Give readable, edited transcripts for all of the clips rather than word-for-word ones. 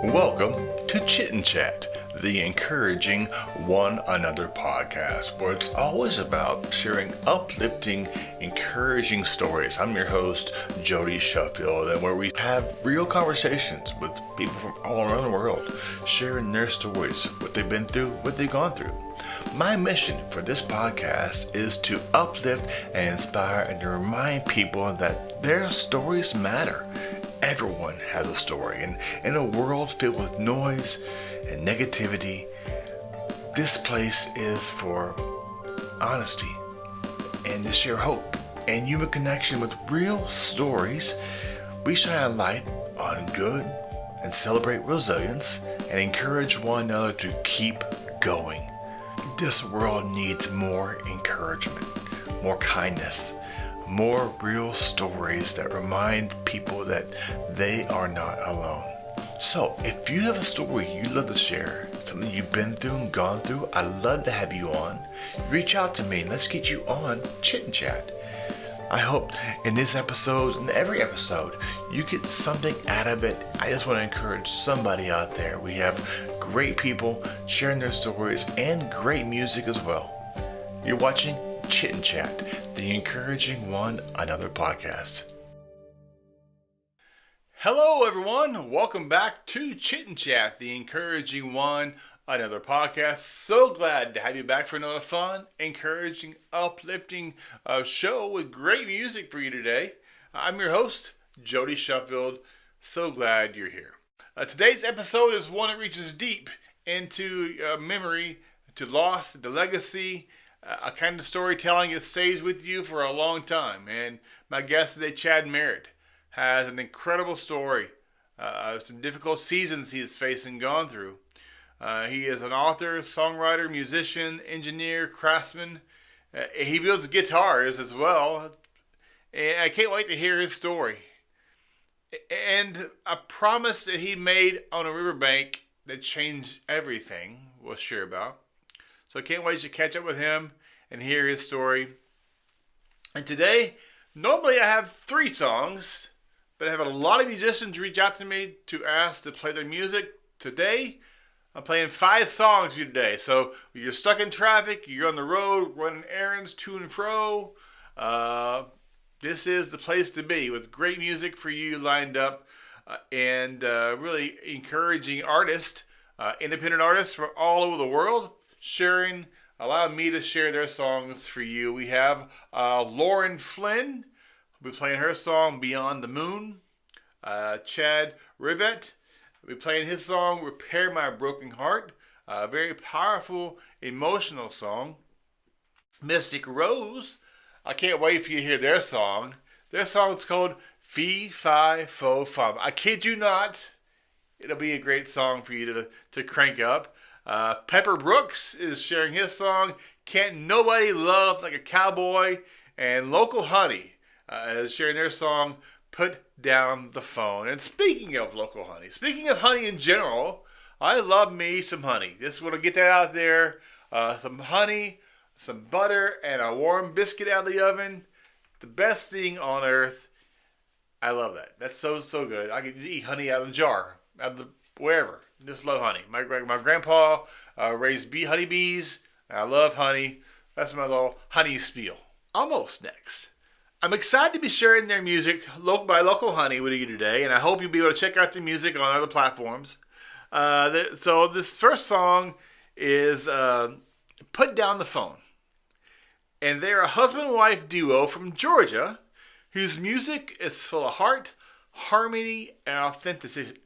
Welcome to Chit Chat, the encouraging one another podcast, where it's always about sharing uplifting, encouraging stories. I'm your host, Jody Sheffield, and where we have real conversations with people from all around the world, sharing their stories, what they've been through, what they've gone through. My mission for this podcast is to uplift and inspire and to remind people that their stories matter. Everyone has a story, and in a world filled with noise and negativity, this place is for honesty and to share hope and human connection with real stories. We shine a light on good and celebrate resilience and encourage one another to keep going. This world needs more encouragement, more kindness, more real stories that remind people that they are not alone. So, if you have a story you'd love to share, something you've been through and gone through, I'd love to have you on. Reach out to me and let's get you on Chit Chat. I hope in this episode and every episode you get something out of it. I just want to encourage somebody out there. We have great people sharing their stories and great music as well. You're watching Chit Chat, the encouraging one another podcast. Hello everyone, welcome back to Chit Chat, the encouraging one another podcast. So glad to have you back for another fun, encouraging, uplifting show with great music for you today. I'm your host, Jody Sheffield. So glad you're here. Today's episode is one that reaches deep into memory, to loss, to legacy, a kind of storytelling that stays with you for a long time. And my guest today, Chad Merritt, has an incredible story, some difficult seasons he has faced and gone through. He is an author, songwriter, musician, engineer, craftsman. He builds guitars as well. And I can't wait to hear his story. And a promise that he made on a riverbank that changed everything we'll share about. So I can't wait to catch up with him and hear his story. And today, normally I have 3 songs, but I have a lot of musicians reach out to me to ask to play their music. Today, I'm playing 5 songs for you today. So you're stuck in traffic, you're on the road, running errands to and fro. This is the place to be with great music for you lined up and really encouraging artists, independent artists from all over the world, allowing me to share their songs for you. We have Lauren Flynn, who'll be playing her song Beyond the Moon. Chad Rivette will be playing his song Repair My Broken Heart. A very powerful, emotional song. Mystic Rose, I can't wait for you to hear their song. Their song is called Fee Fi Fo Fum. I kid you not, it'll be a great song for you to crank up. Pepper Brooks is sharing his song, Can't Nobody Love Like a Cowboy. And Local Honey is sharing their song, Put Down the Phone. And speaking of Local Honey, speaking of honey in general, I love me some honey. Just want to get that out there. Some honey, some butter, and a warm biscuit out of the oven. The best thing on earth. I love that. That's so good. I could eat honey out of the jar, out of the wherever. Just love honey. My grandpa raised honeybees. I love honey. That's my little honey spiel. Almost next. I'm excited to be sharing their music by Local Honey with you today, and I hope you'll be able to check out their music on other platforms. So this first song is Put Down the Phone. And they're a husband and wife duo from Georgia whose music is full of heart, harmony, and authenticity.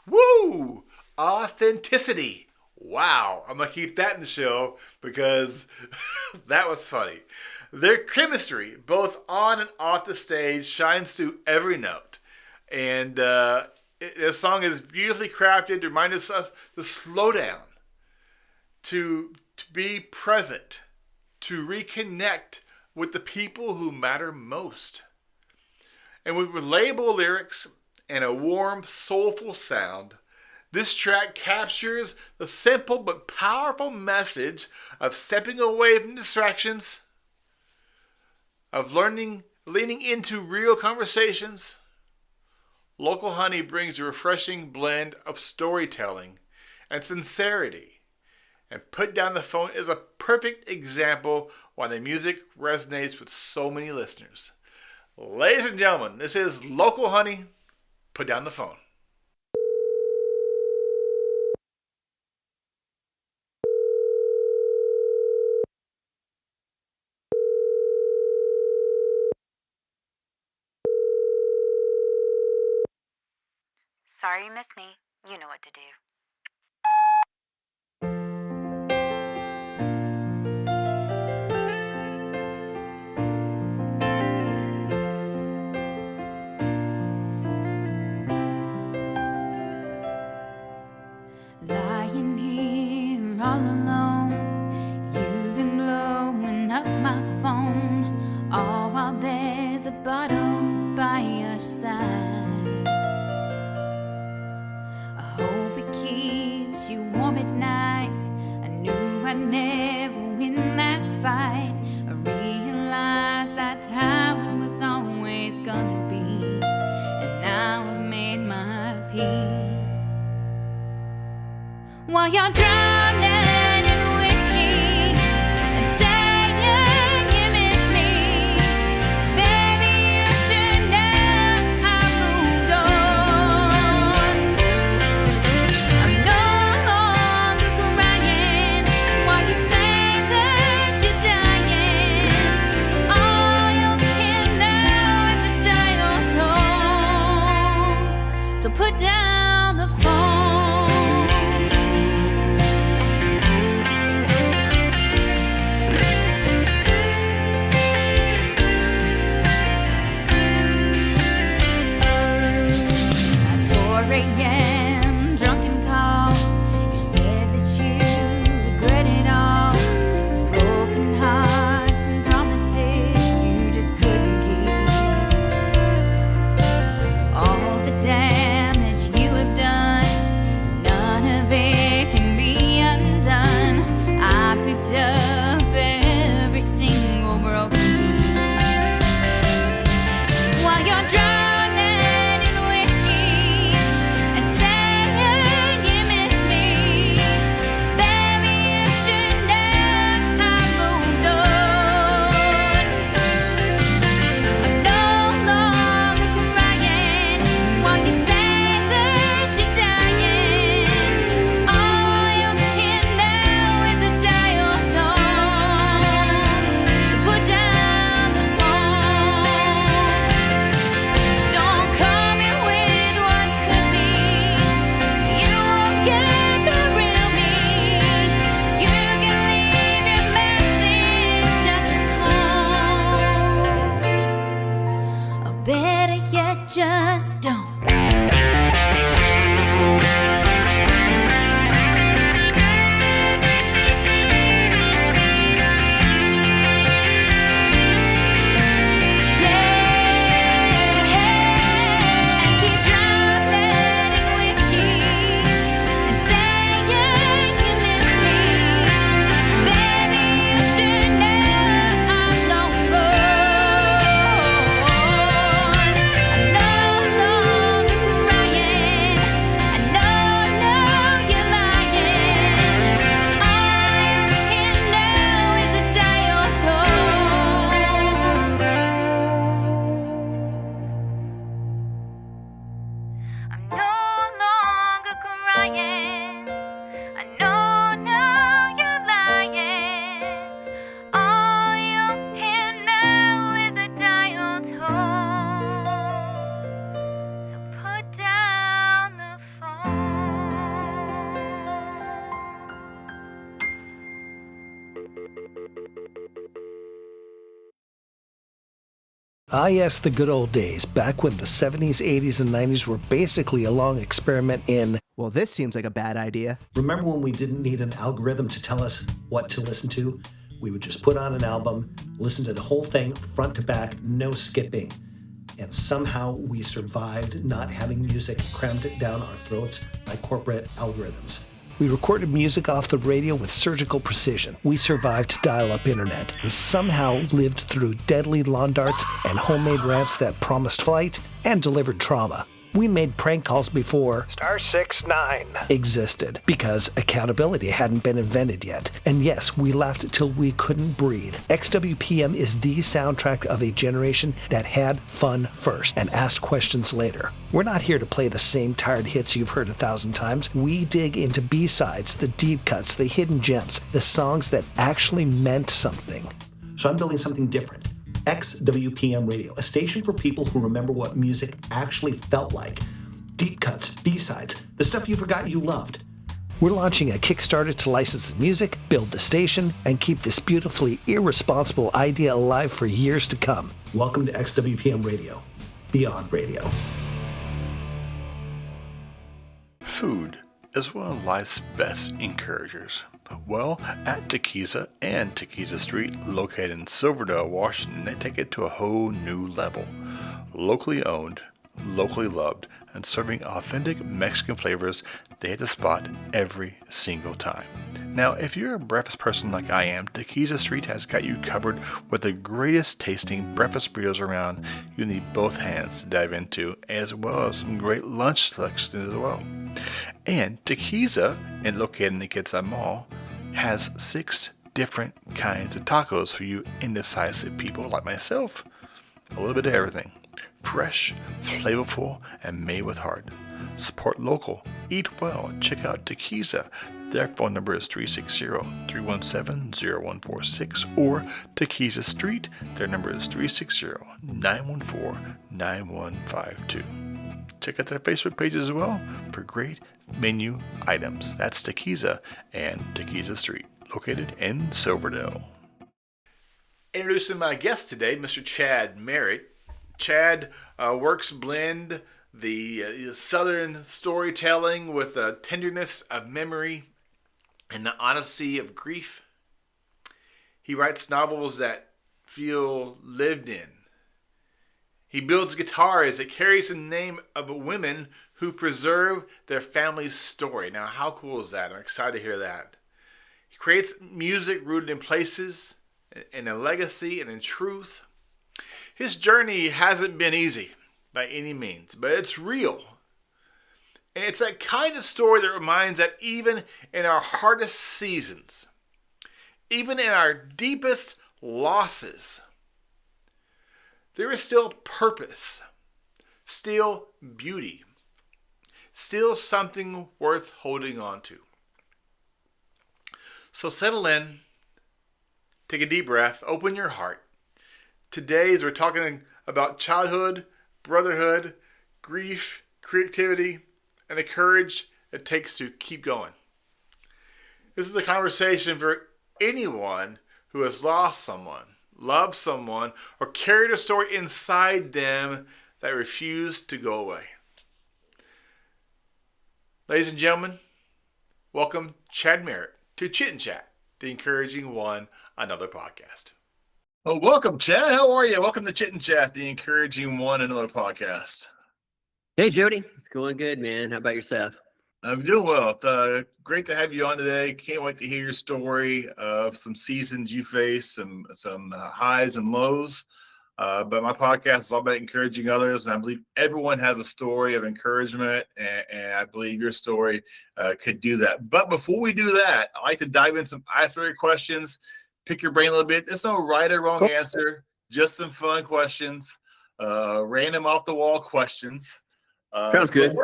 Woo! Authenticity. Wow. I'm going to keep that in the show because that was funny. Their chemistry, both on and off the stage, shines through every note. And this song is beautifully crafted to remind us to slow down, to be present, to reconnect with the people who matter most. And with relatable lyrics and a warm, soulful sound, this track captures the simple but powerful message of stepping away from distractions, of leaning into real conversations, Local Honey brings a refreshing blend of storytelling and sincerity. And Put Down the Phone is a perfect example why the music resonates with so many listeners. Ladies and gentlemen, this is Local Honey, Put Down the Phone. Sorry you missed me. You know what to do. Lying here all alone, you've been blowing up my phone, all while there's a bottle by your side. I hope it keeps you warm at night. I knew I'd never win that fight. I realized that's how it was always gonna be, and now I've made my peace. While you're drowning in whiskey and saying you miss me, baby, you should know I moved on. I'm no longer crying while you say that you're dying. All you can now is a dial tone. So put down the phone. Up every single broken piece. While you're drowning in whiskey and saying you miss me, baby, you should know I moved on. I'm no longer crying while you say that you're dying. All you can know is a dial tone. So put down the phone. Don't come in with what could be. You won't get the real me. You can leave your message at the tone. Or better yet, just don't. And keep drowning in whiskey and saying you miss me, baby, you should know I'm long gone. I'm no longer crying. I know you're lying. All you can know is a dial tone. I'm no longer crying. I know now you're lying. All you can know is a dial tone. So put down the phone. Ah, yes, the good old days, back when the 70s, 80s, and 90s were basically a long experiment in, Well, this seems like a bad idea. remember when we didn't need an algorithm to tell us what to listen to? We would just put on an album, listen to the whole thing front to back, no skipping. And somehow we survived not having music crammed down our throats by corporate algorithms. We recorded music off the radio with surgical precision. We survived dial-up internet and somehow lived through deadly lawn darts and homemade ramps that promised flight and delivered trauma. We made prank calls before *69 existed because accountability hadn't been invented yet. And yes, we laughed till we couldn't breathe. XWPM is the soundtrack of a generation that had fun first and asked questions later. We're not here to play the same tired hits you've heard 1,000 times. We dig into B-sides, the deep cuts, the hidden gems, the songs that actually meant something. So I'm building something different. XWPM Radio, a station for people who remember what music actually felt like. Deep cuts, B-sides, the stuff you forgot you loved. We're launching a Kickstarter to license the music, build the station, and keep this beautifully irresponsible idea alive for years to come. Welcome to XWPM Radio, Beyond Radio. Food is one of life's best encouragers. Well, at Tequila and Tequila Street, located in Silverdale, Washington, they take it to a whole new level. Locally owned, locally loved, and serving authentic Mexican flavors, they hit the spot every single time. Now, if you're a breakfast person like I am, Tequila Street has got you covered with the greatest tasting breakfast burritos around. You need both hands to dive into, as well as some great lunch selections as well. And Tequila, and located in the Kitsap Mall, has 6 different kinds of tacos for you indecisive people like myself. A little bit of everything. Fresh, flavorful, and made with heart. Support local. Eat well. Check out Tequila. Their phone number is 360-317-0146, or Tequila Street. Their number is 360-914-9152. Check out their Facebook page as well for great menu items. That's Tequila and Tequila Street, located in Silverdale. Introducing my guest today, Mr. Chad Merritt. Chad works blend the Southern storytelling with the tenderness of memory and the honesty of grief. He writes novels that feel lived in. He builds guitars that carries the name of women who preserve their family's story. Now, how cool is that? I'm excited to hear that. He creates music rooted in places, in a legacy, and in truth. His journey hasn't been easy by any means, but it's real. And it's that kind of story that reminds that even in our hardest seasons, even in our deepest losses, there is still purpose, still beauty, still something worth holding on to. So settle in, take a deep breath, open your heart. Today, as we're talking about childhood, brotherhood, grief, creativity, and the courage it takes to keep going. This is a conversation for anyone who has lost someone, loved someone, or carried a story inside them that refused to go away. Ladies and gentlemen, welcome Chad Merritt to Chit Chat, the Encouraging One Another podcast. Well, welcome, Chad. How are you? Welcome to Chit Chat, the Encouraging One Another podcast. Hey, Jody. It's going good, man. How about yourself? I'm doing well. Great to have you on today. Can't wait to hear your story of some seasons you faced, some highs and lows. But my podcast is all about encouraging others, and I believe everyone has a story of encouragement, and I believe your story could do that. But before we do that, I like to dive in some icebreaker questions, pick your brain a little bit. There's no right or wrong answer, just some fun questions, random off-the-wall questions. Sounds good.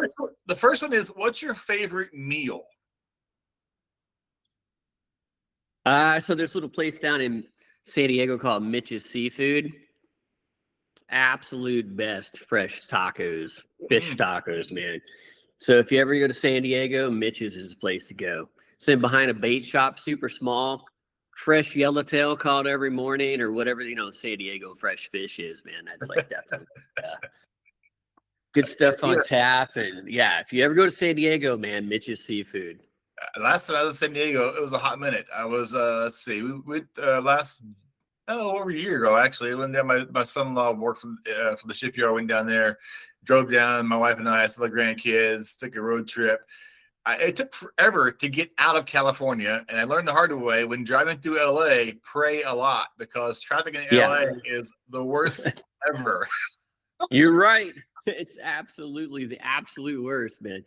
The first one is, what's your favorite meal? So there's a little place down in San Diego called Mitch's Seafood. Absolute best fresh tacos, fish tacos, man. So if you ever go to San Diego, Mitch's is the place to go. Sitting behind a bait shop, super small, fresh yellowtail caught every morning, or whatever, San Diego fresh fish is, man. That's like definitely good stuff on tap. And yeah, if you ever go to San Diego, man, Mitch's Seafood. Last time I was in San Diego, it was a hot minute. I was, we went over a year ago, actually. I went down, my son-in-law worked for the shipyard. I went down there, drove down, my wife and I, saw the grandkids, took a road trip. It took forever to get out of California, and I learned the hard way. When driving through LA, pray a lot, because traffic in LA is the worst ever. You're right. It's absolutely the absolute worst, man.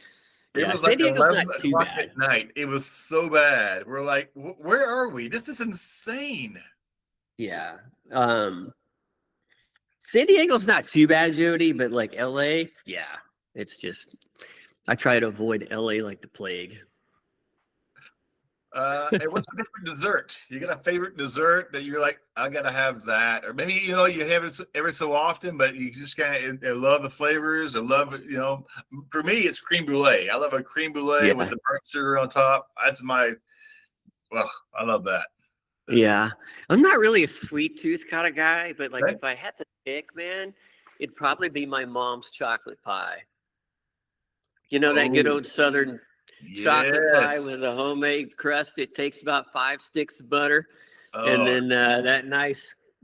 It Yeah, was San like Diego's 11 not too o'clock bad. at night. It was so bad. We're like, where are we? This is insane. Yeah. San Diego's not too bad, Jody, but like LA, yeah, it's just I try to avoid LA like the plague. And what's your favorite dessert? You got a favorite dessert that you're like, I gotta have that, or maybe you have it every so often, but you just kind of love the flavors. I love it. For me, it's creme brulee. I love a creme brulee with Yeah. the burnt sugar on top. That's my. Well, I love that. Yeah. I'm not really a sweet tooth kind of guy, but like Okay. if I had to pick, man, it'd probably be my mom's chocolate pie. You know that good Oh, old Southern chocolate pie yes. with a homemade crust. It takes about 5 sticks of butter, and Oh, then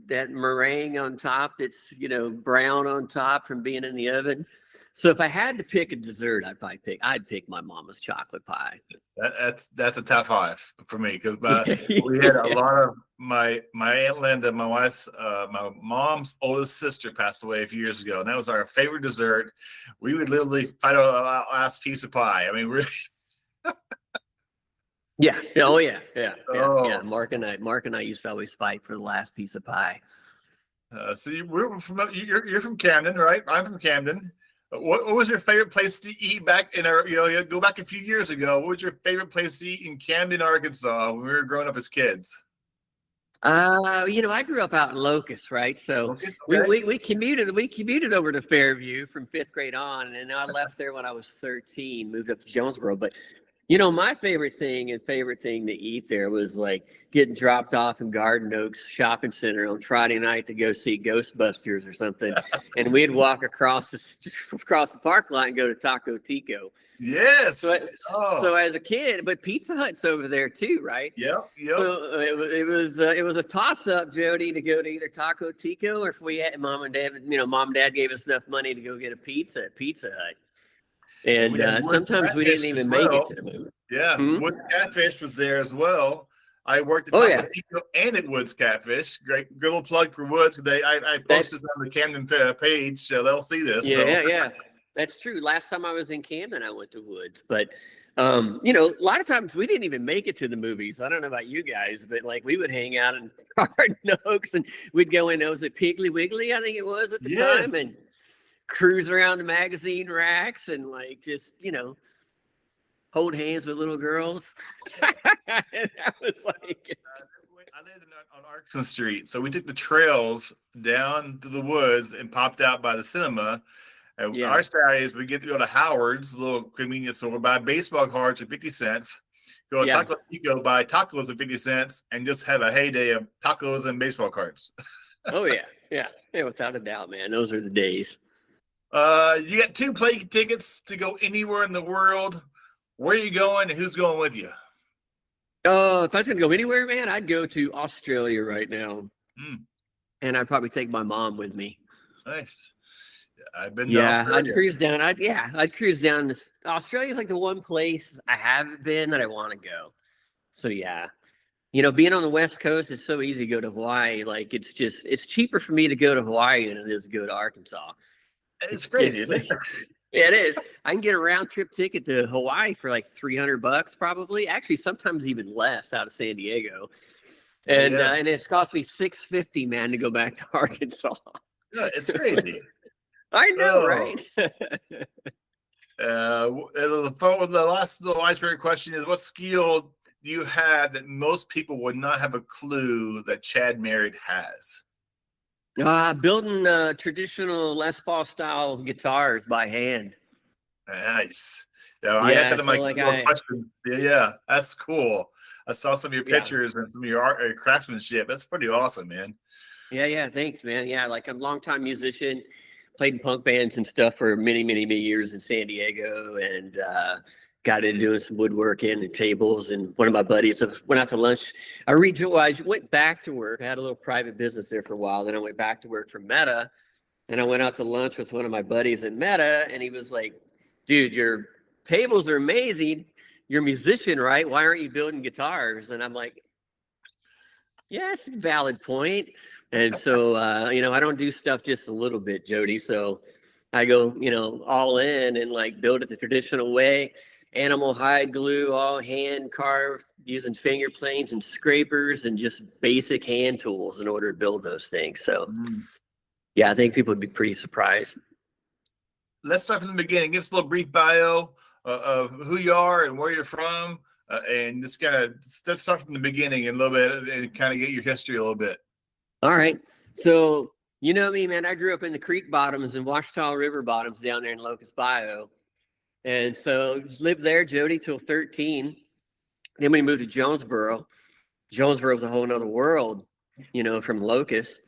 that meringue on top. That's brown on top from being in the oven. So if I had to pick a dessert, I'd pick my mama's chocolate pie. that's a top five for me because we had a Yeah. lot of my Aunt Linda, my mom's oldest sister passed away a few years ago, and that was our favorite dessert. We would literally fight over the last piece of pie. I mean, really. Yeah. Oh yeah. Yeah. Yeah. Yeah. Oh, Mark and I used to always fight for the last piece of pie. so you're from Camden, right? I'm from Camden. What was your favorite place to eat back in our, go back a few years ago? What was your favorite place to eat in Camden, Arkansas when we were growing up as kids? I grew up out in Locust, right? So Okay. we commuted over to Fairview from 5th grade on, and I left there when I was 13, moved up to Jonesboro. But my favorite thing to eat there was like getting dropped off in Garden Oaks Shopping Center on Friday night to go see Ghostbusters or something, and we'd walk across the park lot and go to Taco Tico. Yes. So as a kid, but Pizza Hut's over there too, right? Yep. So it was a toss up, Jody, to go to either Taco Tico, or if we had mom and dad gave us enough money to go get a pizza at Pizza Hut. And we had Woods sometimes we didn't Catfish even as make it well. to the movie. Yeah, Hmm? Woods Catfish was there as well. I worked at Oh, Taco yeah. Tico and at Woods Catfish. Great, good little plug for Woods. I post this on the Camden page, so they'll see this. Yeah. That's true. Last time I was in Camden, I went to Woods, but a lot of times we didn't even make it to the movies. I don't know about you guys, but like we would hang out in Garden Oaks and we'd go in. Was it Piggly Wiggly? I think it was at the Yes. time, and cruise around the magazine racks and like just hold hands with little girls. And that was like. I lived on Arkansas Street, so we took the trails down to the woods and popped out by the cinema. And Yeah. our Saturdays, we get to go to Howard's, a little convenience store, buy baseball cards for 50 cents, go to Yeah. Taco Tico, buy tacos for 50 cents, and just have a heyday of tacos and baseball cards. Oh yeah, without a doubt, man. Those are the days. You got 2 plane tickets to go anywhere in the world. Where are you going and who's going with you? If I was gonna go anywhere, man, I'd go to Australia right now, and I'd probably take my mom with me. Nice. I've been to Yeah, Australia. I'd cruise down. I'd cruise down. Australia's like the one place I haven't been that I want to go. So yeah, being on the West Coast is so easy to go to Hawaii. Like it's cheaper for me to go to Hawaii than it is to go to Arkansas. It's crazy, isn't it? Yeah, it is. I can get a round trip ticket to Hawaii for like $300 probably. Actually, sometimes even less out of San Diego. And and it's cost me $650, man, to go back to Arkansas. Yeah, it's crazy. I know, Oh. right? The last little icebreaker question is: what skill do you have that most people would not have a clue that Chad Merritt has? Building traditional Les Paul style guitars by hand. Nice. I had that in my question. Yeah, that's cool. I saw some of your pictures and some of your art craftsmanship. That's pretty awesome, man. Yeah. Thanks, man. Yeah, like I'm a longtime musician, played in punk bands and stuff for many, many, many years in San Diego, and got into doing some woodworking and tables. And one of my buddies went out to lunch. I went back to work. I had a little private business there for a while. Then I went back to work for Meta, and I went out to lunch with one of my buddies at Meta, and he was like, "Dude, your tables are amazing. You're a musician, right? Why aren't you building guitars?" And I'm like, "Yeah, it's a valid point." And so, I don't do stuff just a little bit, Jody. So, I go, all in and like build it the traditional way. Animal hide glue, all hand carved, using finger planes and scrapers and just basic hand tools in order to build those things. So, yeah, I think people would be pretty surprised. Let's start from the beginning. Give us a little brief bio of who you are and where you're from, and just let's start from the beginning a little bit and kind of get your history a little bit. All right. So, you know me, man. I grew up in the creek bottoms and Washita River bottoms down there in Locust Bayou. And so lived there, Jody, till 13. Then we moved to Jonesboro. Jonesboro was a whole nother world, from Locust.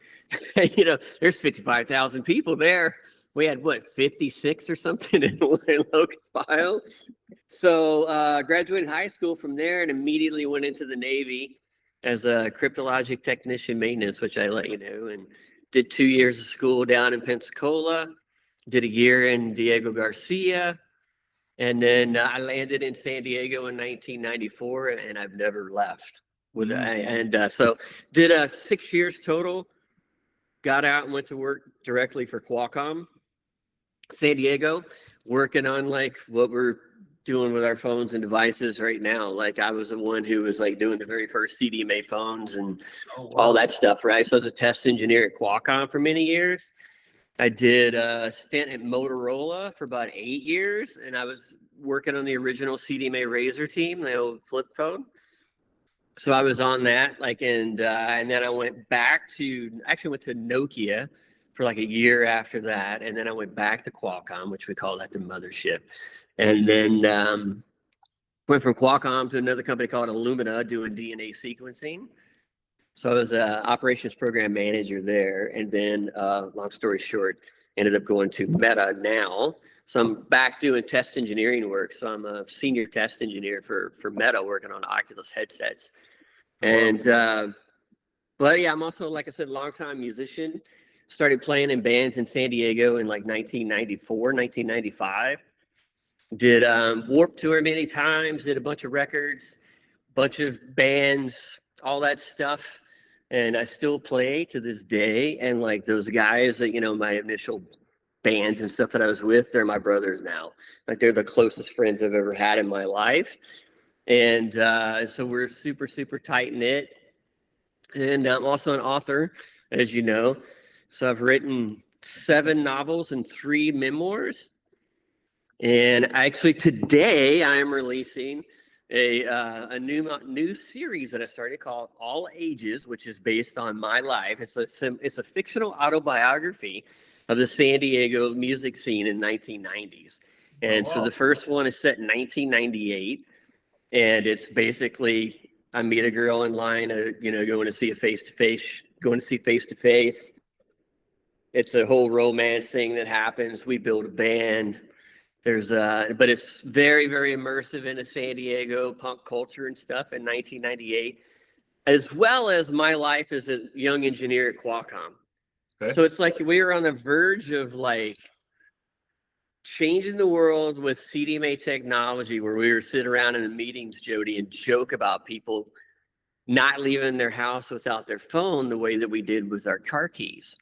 There's 55,000 people there. We had 56 or something in Locust Bayou. So graduated high school from there and immediately went into the Navy as a cryptologic technician maintenance, which I let you know, and did 2 years of school down in Pensacola, did a year in Diego Garcia, and then I landed in San Diego in 1994, and I've never left. So did 6 years total, got out and went to work directly for Qualcomm, San Diego, working on like what we're doing with our phones and devices right now. Like I was the one who was like doing the very first CDMA phones and all that stuff, right? So I was a test engineer at Qualcomm for many years. I did a stint at Motorola for about 8 years, and I was working on the original CDMA Razor team, the old flip phone. So I was on that, and then I went went to Nokia for like a year after that, and then I went back to Qualcomm, which we call that the mothership, and then went from Qualcomm to another company called Illumina doing DNA sequencing. So I was an operations program manager there, and then long story short, ended up going to Meta now. So I'm back doing test engineering work. So I'm a senior test engineer for Meta, working on Oculus headsets. And but yeah, I'm also, like I said, longtime musician. Started playing in bands in San Diego in like 1994, 1995. Did Warped Tour many times. Did a bunch of records, bunch of bands, all that stuff. And I still play to this day. And like those guys that, my initial bands and stuff that I was with, they're my brothers now. Like they're the closest friends I've ever had in my life. And so we're super, super tight knit. And I'm also an author, as you know. So I've written 7 novels and 3 memoirs. And actually today I am releasing a new series that I started called All Ages, which is based on my life. It's a fictional autobiography of the San Diego music scene in 1990s. And so the first one is set in 1998, and it's basically I meet a girl in line, going to see face to face. It's a whole romance thing that happens. We build a band. But it's very, very immersive into San Diego punk culture and stuff in 1998, as well as my life as a young engineer at Qualcomm. Okay. So it's like we were on the verge of like changing the world with CDMA technology, where we were sit around in the meetings, Jody, and joke about people not leaving their house without their phone the way that we did with our car keys.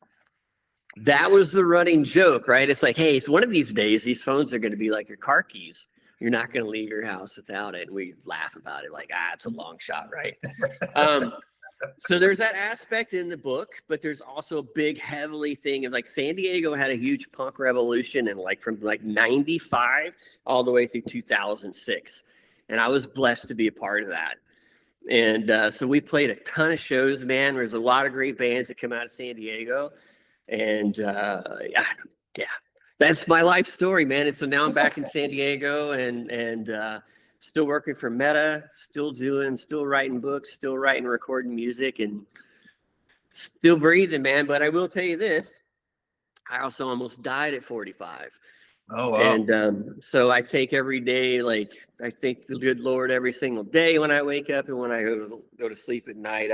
That was the running joke, right? It's like, hey, so one of these days, these phones are going to be like your car keys. You're not going to leave your house without it. And we laugh about it like, it's a long shot, right? So there's that aspect in the book, but there's also a big, heavily thing of like San Diego had a huge punk revolution and like from like 95 all the way through 2006. And I was blessed to be a part of that. And so we played a ton of shows, man. There's a lot of great bands that come out of San Diego. And yeah, that's my life story, man. And so now I'm back in San Diego and still working for Meta, still writing books, still writing, recording music, and still breathing, man. But I will tell you this, I also almost died at 45. Oh, wow. And so I take every day, like I thank the good Lord every single day when I wake up and when I go to sleep at night.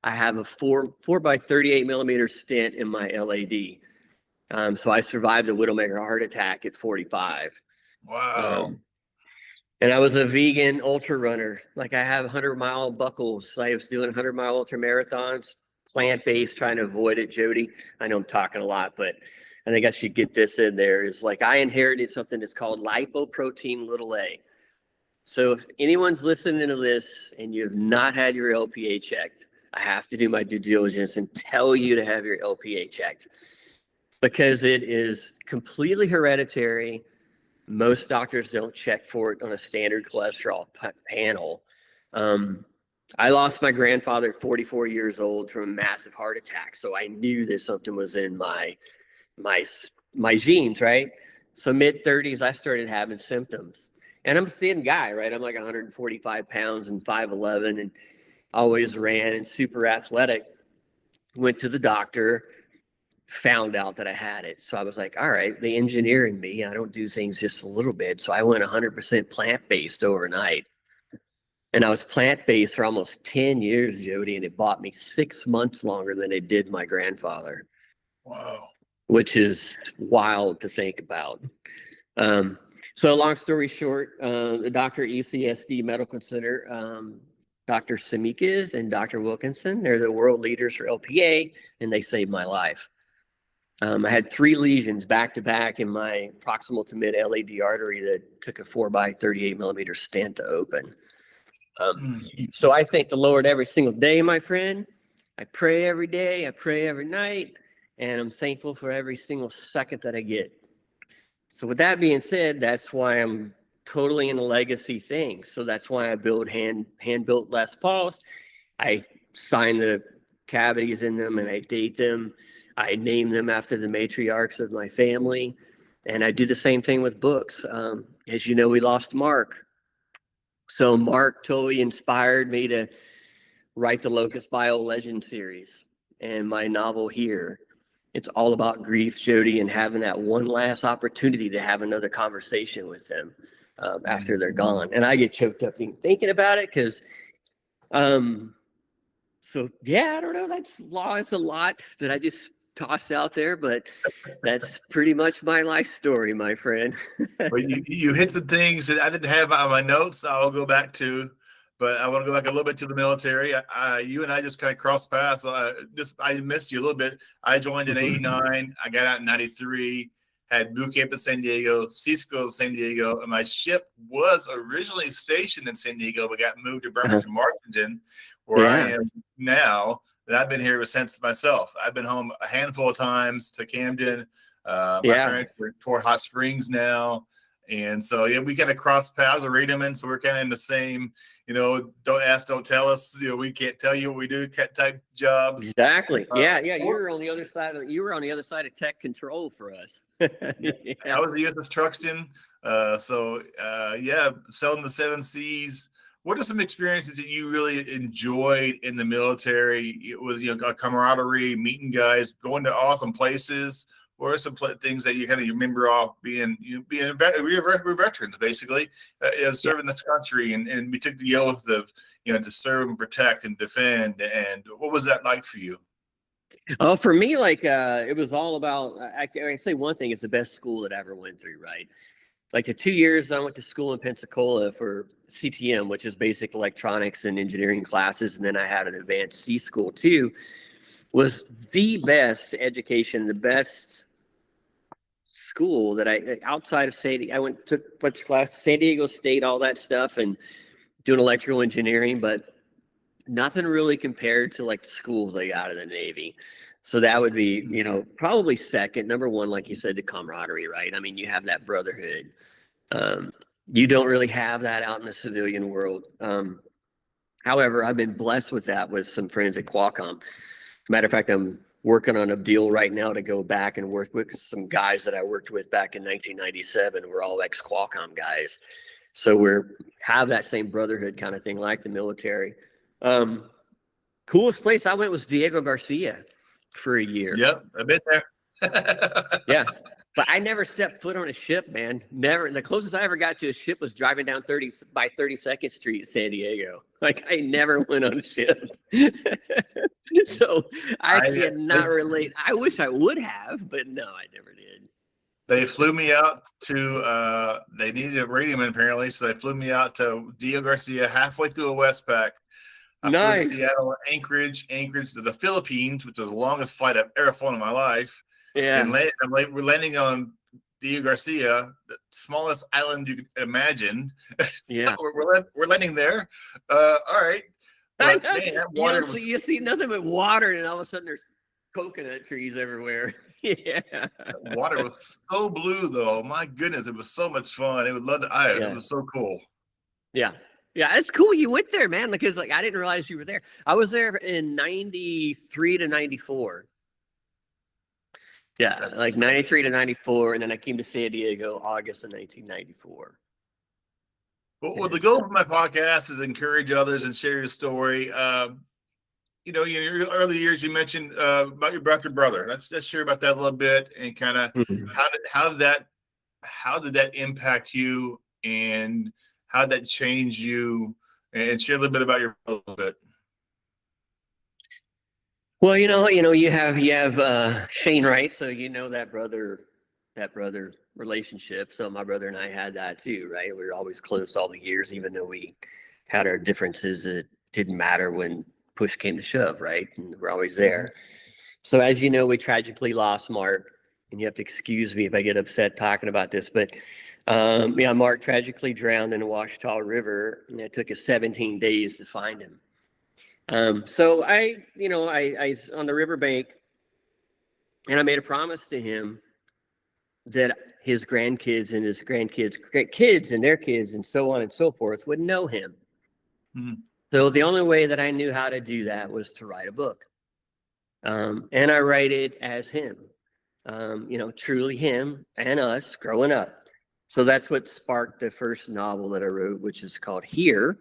I have a 4 by 38 millimeter stent in my LAD. So I survived a Widowmaker heart attack at 45. Wow. And I was a vegan ultra runner. Like I have 100-mile buckles. I was doing 100-mile ultra marathons, plant-based, trying to avoid it, Jody. I know I'm talking a lot, but and I guess you get this in there, is like I inherited something that's called lipoprotein little a. So if anyone's listening to this and you have not had your LPA checked, I have to do my due diligence and tell you to have your LPA checked, because it is completely hereditary. Most doctors don't check for it on a standard cholesterol panel. I lost my grandfather at 44 years old from a massive heart attack, so I knew that something was in my genes, right? So mid-30s, I started having symptoms. And I'm a thin guy, right? I'm like 145 pounds and 5'11", and always ran and super athletic. Went to the doctor, found out that I had it. So I was like, all right, they engineering me. I don't do things just a little bit. So I went 100% plant-based overnight. And I was plant-based for almost 10 years, Jody, and it bought me 6 months longer than it did my grandfather. Wow. Which is wild to think about. So long story short, the Dr. ECSD Medical Center, Dr. Semikas and Dr. Wilkinson, they're the world leaders for LPA, and they saved my life. I had 3 lesions back to back in my proximal to mid LAD artery that took a 4x38 millimeter stent to open. So I thank the Lord every single day, my friend. I pray every day, I pray every night, and I'm thankful for every single second that I get. So with that being said, that's why I'm totally in a legacy thing. So that's why I build hand-built Les Pauls. I sign the cavities in them and I date them. I name them after the matriarchs of my family. And I do the same thing with books. As you know, we lost Mark. So Mark totally inspired me to write the Locust Bio Legend series and my novel Here. It's all about grief, Jody, and having that one last opportunity to have another conversation with them after they're gone. And I get choked up thinking about it because, so yeah, I don't know. That's a lot that I just tossed out there, but that's pretty much my life story, my friend. Well, you hit some things that I didn't have on my notes. I'll go back to, but I want to go back a little bit to the military. You and I just kind of crossed paths. I missed you a little bit. I joined in '89. I got out in '93. Had boot camp in San Diego, sea school in San Diego, and my ship was originally stationed in San Diego, but got moved to Bremerton, Washington, where I am now. And I've been here ever since myself. I've been home a handful of times to Camden. My parents are toward Hot Springs now. And so, yeah, we kind of crossed paths. We're Reedman, so we're kind of in the same, don't ask, don't tell us. We can't tell you what we do type jobs. Exactly. Yeah. You were on the other side of tech control for us. I was the USS Truxton. Selling the 7 Seas. What are some experiences that you really enjoyed in the military? It was, camaraderie, meeting guys, going to awesome places. What are some things that you kind of remember off being we're veterans, basically, serving this country, and we took the oath of, to serve and protect and defend. And what was that like for you? Oh, for me, it was all about, I say one thing, it's the best school that I ever went through, right? Like the 2 years I went to school in Pensacola for CTM, which is basic electronics and engineering classes, and then I had an advanced C school too, was the best education, the best school that outside of took a bunch of classes, San Diego State, all that stuff, and doing electrical engineering, but nothing really compared to like the schools I got in the Navy. So that would be, probably second. Number one, like you said, the camaraderie, right? I mean, you have that brotherhood. You don't really have that out in the civilian world. However, I've been blessed with that with some friends at Qualcomm. Matter of fact, I'm working on a deal right now to go back and work with some guys that I worked with back in 1997. We're all ex-Qualcomm guys. So have that same brotherhood kind of thing like the military. Coolest place I went was Diego Garcia for a year. Yep, I've been there. Yeah, but I never stepped foot on a ship, man. Never. The closest I ever got to a ship was driving down 32nd Street in San Diego. Like I never went on a ship. So I cannot relate. I wish I would have, but no, I never did. They flew me out to, they needed a radioman apparently, so they flew me out to Diego Garcia halfway through a Westpac. I flew to Seattle, Anchorage to the Philippines, which was the longest flight I've ever flown in my life. Yeah. we're landing on Diego Garcia, the smallest island you could imagine. Yeah. we're landing there. All right. I But know. man, that You water don't was see, you see nothing but water, and all of a sudden there's coconut trees everywhere. Yeah. water was so blue though. My goodness, it was so much fun. It Yeah. was so cool. Yeah. Yeah. It's cool you went there, man, because like I didn't realize you were there. I was there in 93 to 94. Yeah, That's like 93 to 94, and then I came to San Diego August of 1994. Well, the goal of my podcast is encourage others and share your story. In your early years, you mentioned about your brother. Let's share about that a little bit and kind of Mhm. how did that impact you and how did that change you, and share a little bit about your a little bit. Well, you have Shane Wright, so you know that brother relationship. So my brother and I had that too, right? We were always close all the years, even though we had our differences. It didn't matter when push came to shove, right? And we're always there. So as you know, we tragically lost Mark, and you have to excuse me if I get upset talking about this, but Mark tragically drowned in the Ouachita River, and it took us 17 days to find him. So I was on the riverbank, and I made a promise to him that his grandkids and his grandkids' kids and their kids and so on and so forth would know him. Mhm. So the only way that I knew how to do that was to write a book. And I write it as him, truly him and us growing up. So that's what sparked the first novel that I wrote, which is called Here.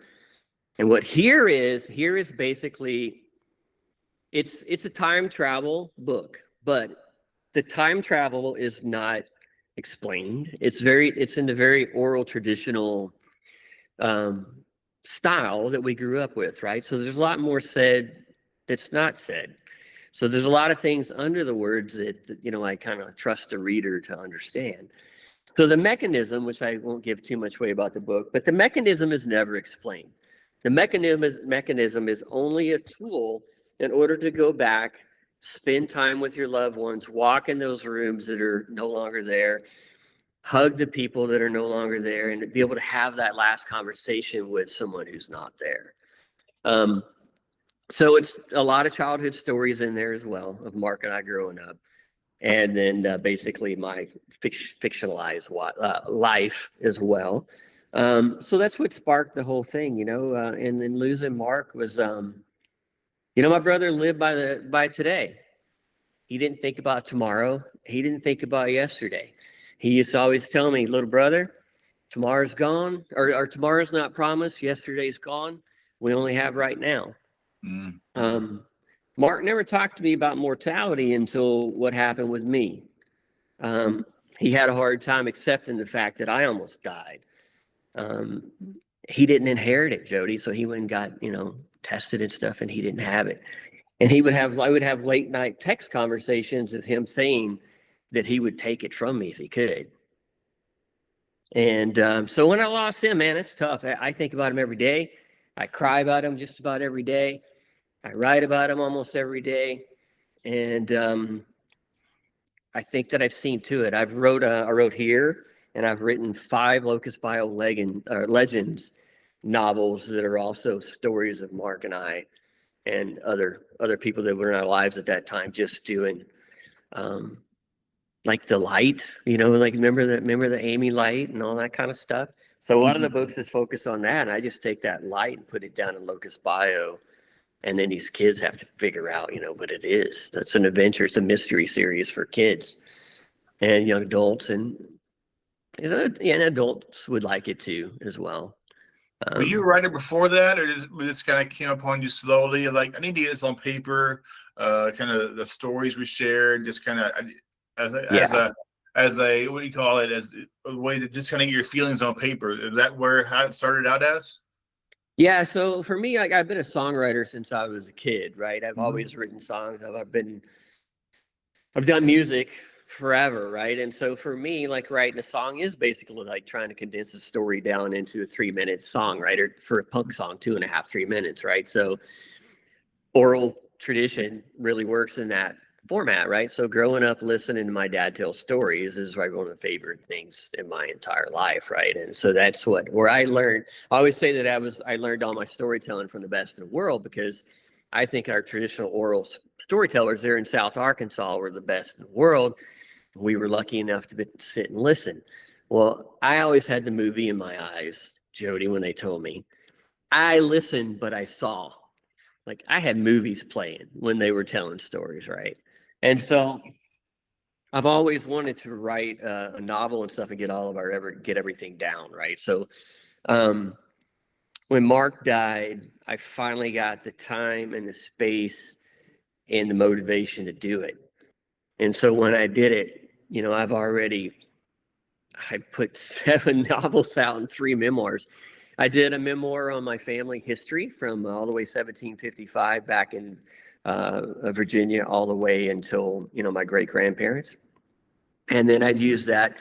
And what Here is basically, it's a time travel book, but the time travel is not explained. It's in the very oral traditional style that we grew up with, right? So there's a lot more said that's not said. So there's a lot of things under the words that I kind of trust the reader to understand. So the mechanism, which I won't give too much away about the book, but the mechanism is never explained. The mechanism is only a tool in order to go back, spend time with your loved ones, walk in those rooms that are no longer there, hug the people that are no longer there, and be able to have that last conversation with someone who's not there. So it's a lot of childhood stories in there as well of Mark and I growing up. And then basically my fictionalized life as well. So that's what sparked the whole thing, and then losing Mark was, my brother lived by today. He didn't think about tomorrow. He didn't think about yesterday. He used to always tell me, little brother, tomorrow's gone, or tomorrow's not promised. Yesterday's gone. We only have right now. Mm. Mark never talked to me about mortality until what happened with me. He had a hard time accepting the fact that I almost died. He didn't inherit it, Jody, so he went and got, tested and stuff, and he didn't have it. And I would have late night text conversations of him saying that he would take it from me if he could. And so when I lost him, man, it's tough. I think about him every day. I cry about him just about every day. I write about him almost every day. And I think that I've seen to it. I wrote Here, and I've written 5 Locust Bio Legends novels that are also stories of Mark and I and other people that were in our lives at that time, just doing like the light, like remember the Amy light and all that kind of stuff. So a lot of the books is focused on that, and I just take that light and put it down in Locust Bio, and then these kids have to figure out, what it is. That's an adventure. It's a mystery series for kids and young adults, and adults would like it too as well. Were you a writer before that, or this kind of came upon you slowly? Like, I need to get this on paper, kind of the stories we shared, just kind of as a what do you call it, as a way to just kind of get your feelings on paper. Is that how it started out as? Yeah, so for me, I've been a songwriter since I was a kid, right? I've always written songs. I've done music forever, right? And so for me, like writing a song is basically like trying to condense a story down into a 3-minute song, right? Or for a punk song, 2.5, 3 minutes, right? So oral tradition really works in that format, right? So growing up listening to my dad tell stories is like one of the favorite things in my entire life, right? And so that's where I learned. I always say that I learned all my storytelling from the best in the world, because I think our traditional oral storytellers there in South Arkansas were the best in the world. We were lucky enough to sit and listen. Well, I always had the movie in my eyes, Jody, when they told me. I listened, but I saw. Like, I had movies playing when they were telling stories, right? And so I've always wanted to write a novel and stuff and get everything down, right? So um, when Mark died, I finally got the time and the space and the motivation to do it. And so when I did it, I put 7 novels out and 3 memoirs. I did a memoir on my family history from all the way 1755 back in Virginia, all the way until, my great grandparents. And then I'd use that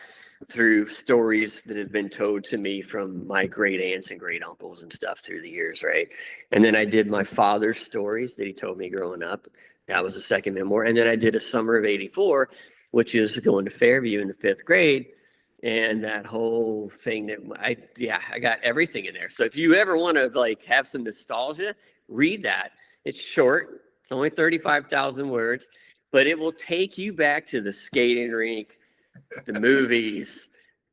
through stories that have been told to me from my great aunts and great uncles and stuff through the years, right? And then I did my father's stories that he told me growing up. That was the second memoir. And then I did a summer of '84, which is going to Fairview in the 5th grade. And that whole thing that I got everything in there. So if you ever want to like have some nostalgia, read that. It's short. It's only 35,000 words, but it will take you back to the skating rink, the movies,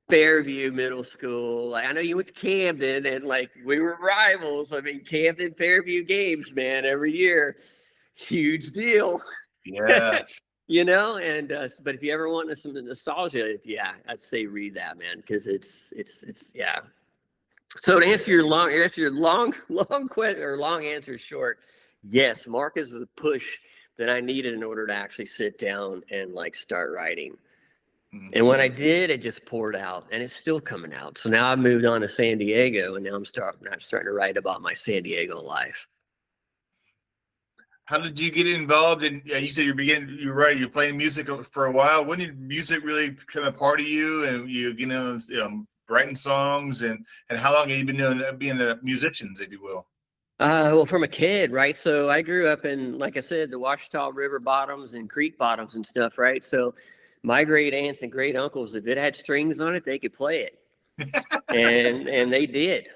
Fairview Middle School. Like, I know you went to Camden, and like we were rivals. I mean, Camden Fairview games, man, every year, huge deal. Yeah. And but if you ever want some nostalgia, I'd say read that, man, because it's yeah. So to answer your long question or long answer short, yes, Mark is the push that I needed in order to actually sit down and like start writing. Mm-hmm. And when I did, it just poured out, and it's still coming out. So now I've moved on to San Diego, and now I'm starting to write about my San Diego life. How did you get involved in? You said you're playing music for a while. When did music really become a part of you, and writing songs, and how long have you been being a musician, if you will? Well, from a kid, right? So I grew up in, like I said, the Ouachita River bottoms and creek bottoms and stuff, right? So my great aunts and great uncles, if it had strings on it, they could play it, and they did,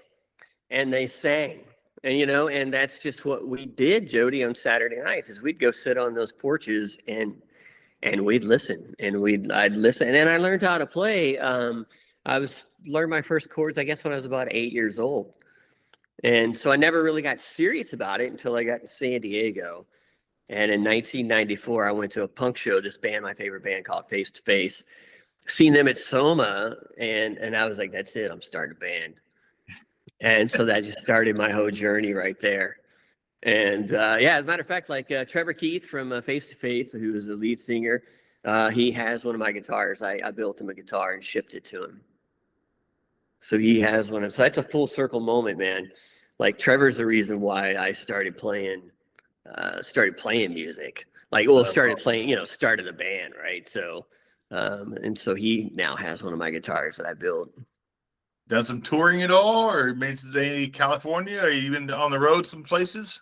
and they sang. And that's just what we did, Jody, on Saturday nights, is we'd go sit on those porches and we'd listen, and I'd listen. And then I learned how to play. Learned my first chords, I guess, when I was about 8 years old. And so I never really got serious about it until I got to San Diego. And in 1994, I went to a punk show, this band, my favorite band, called Face to Face. Seen them at Soma, and I was like, that's it, I'm starting a band. And so that just started my whole journey right there. And as a matter of fact, like Trevor Keith from Face to Face, who is the lead singer, he has one of my guitars. I built him a guitar and shipped it to him. So he has one. So that's a full circle moment, man. Like, Trevor's the reason why I started playing music. Started playing, started a band, right? So, and so he now has one of my guitars that I built. Done some touring at all, or made it to California, or even on the road some places?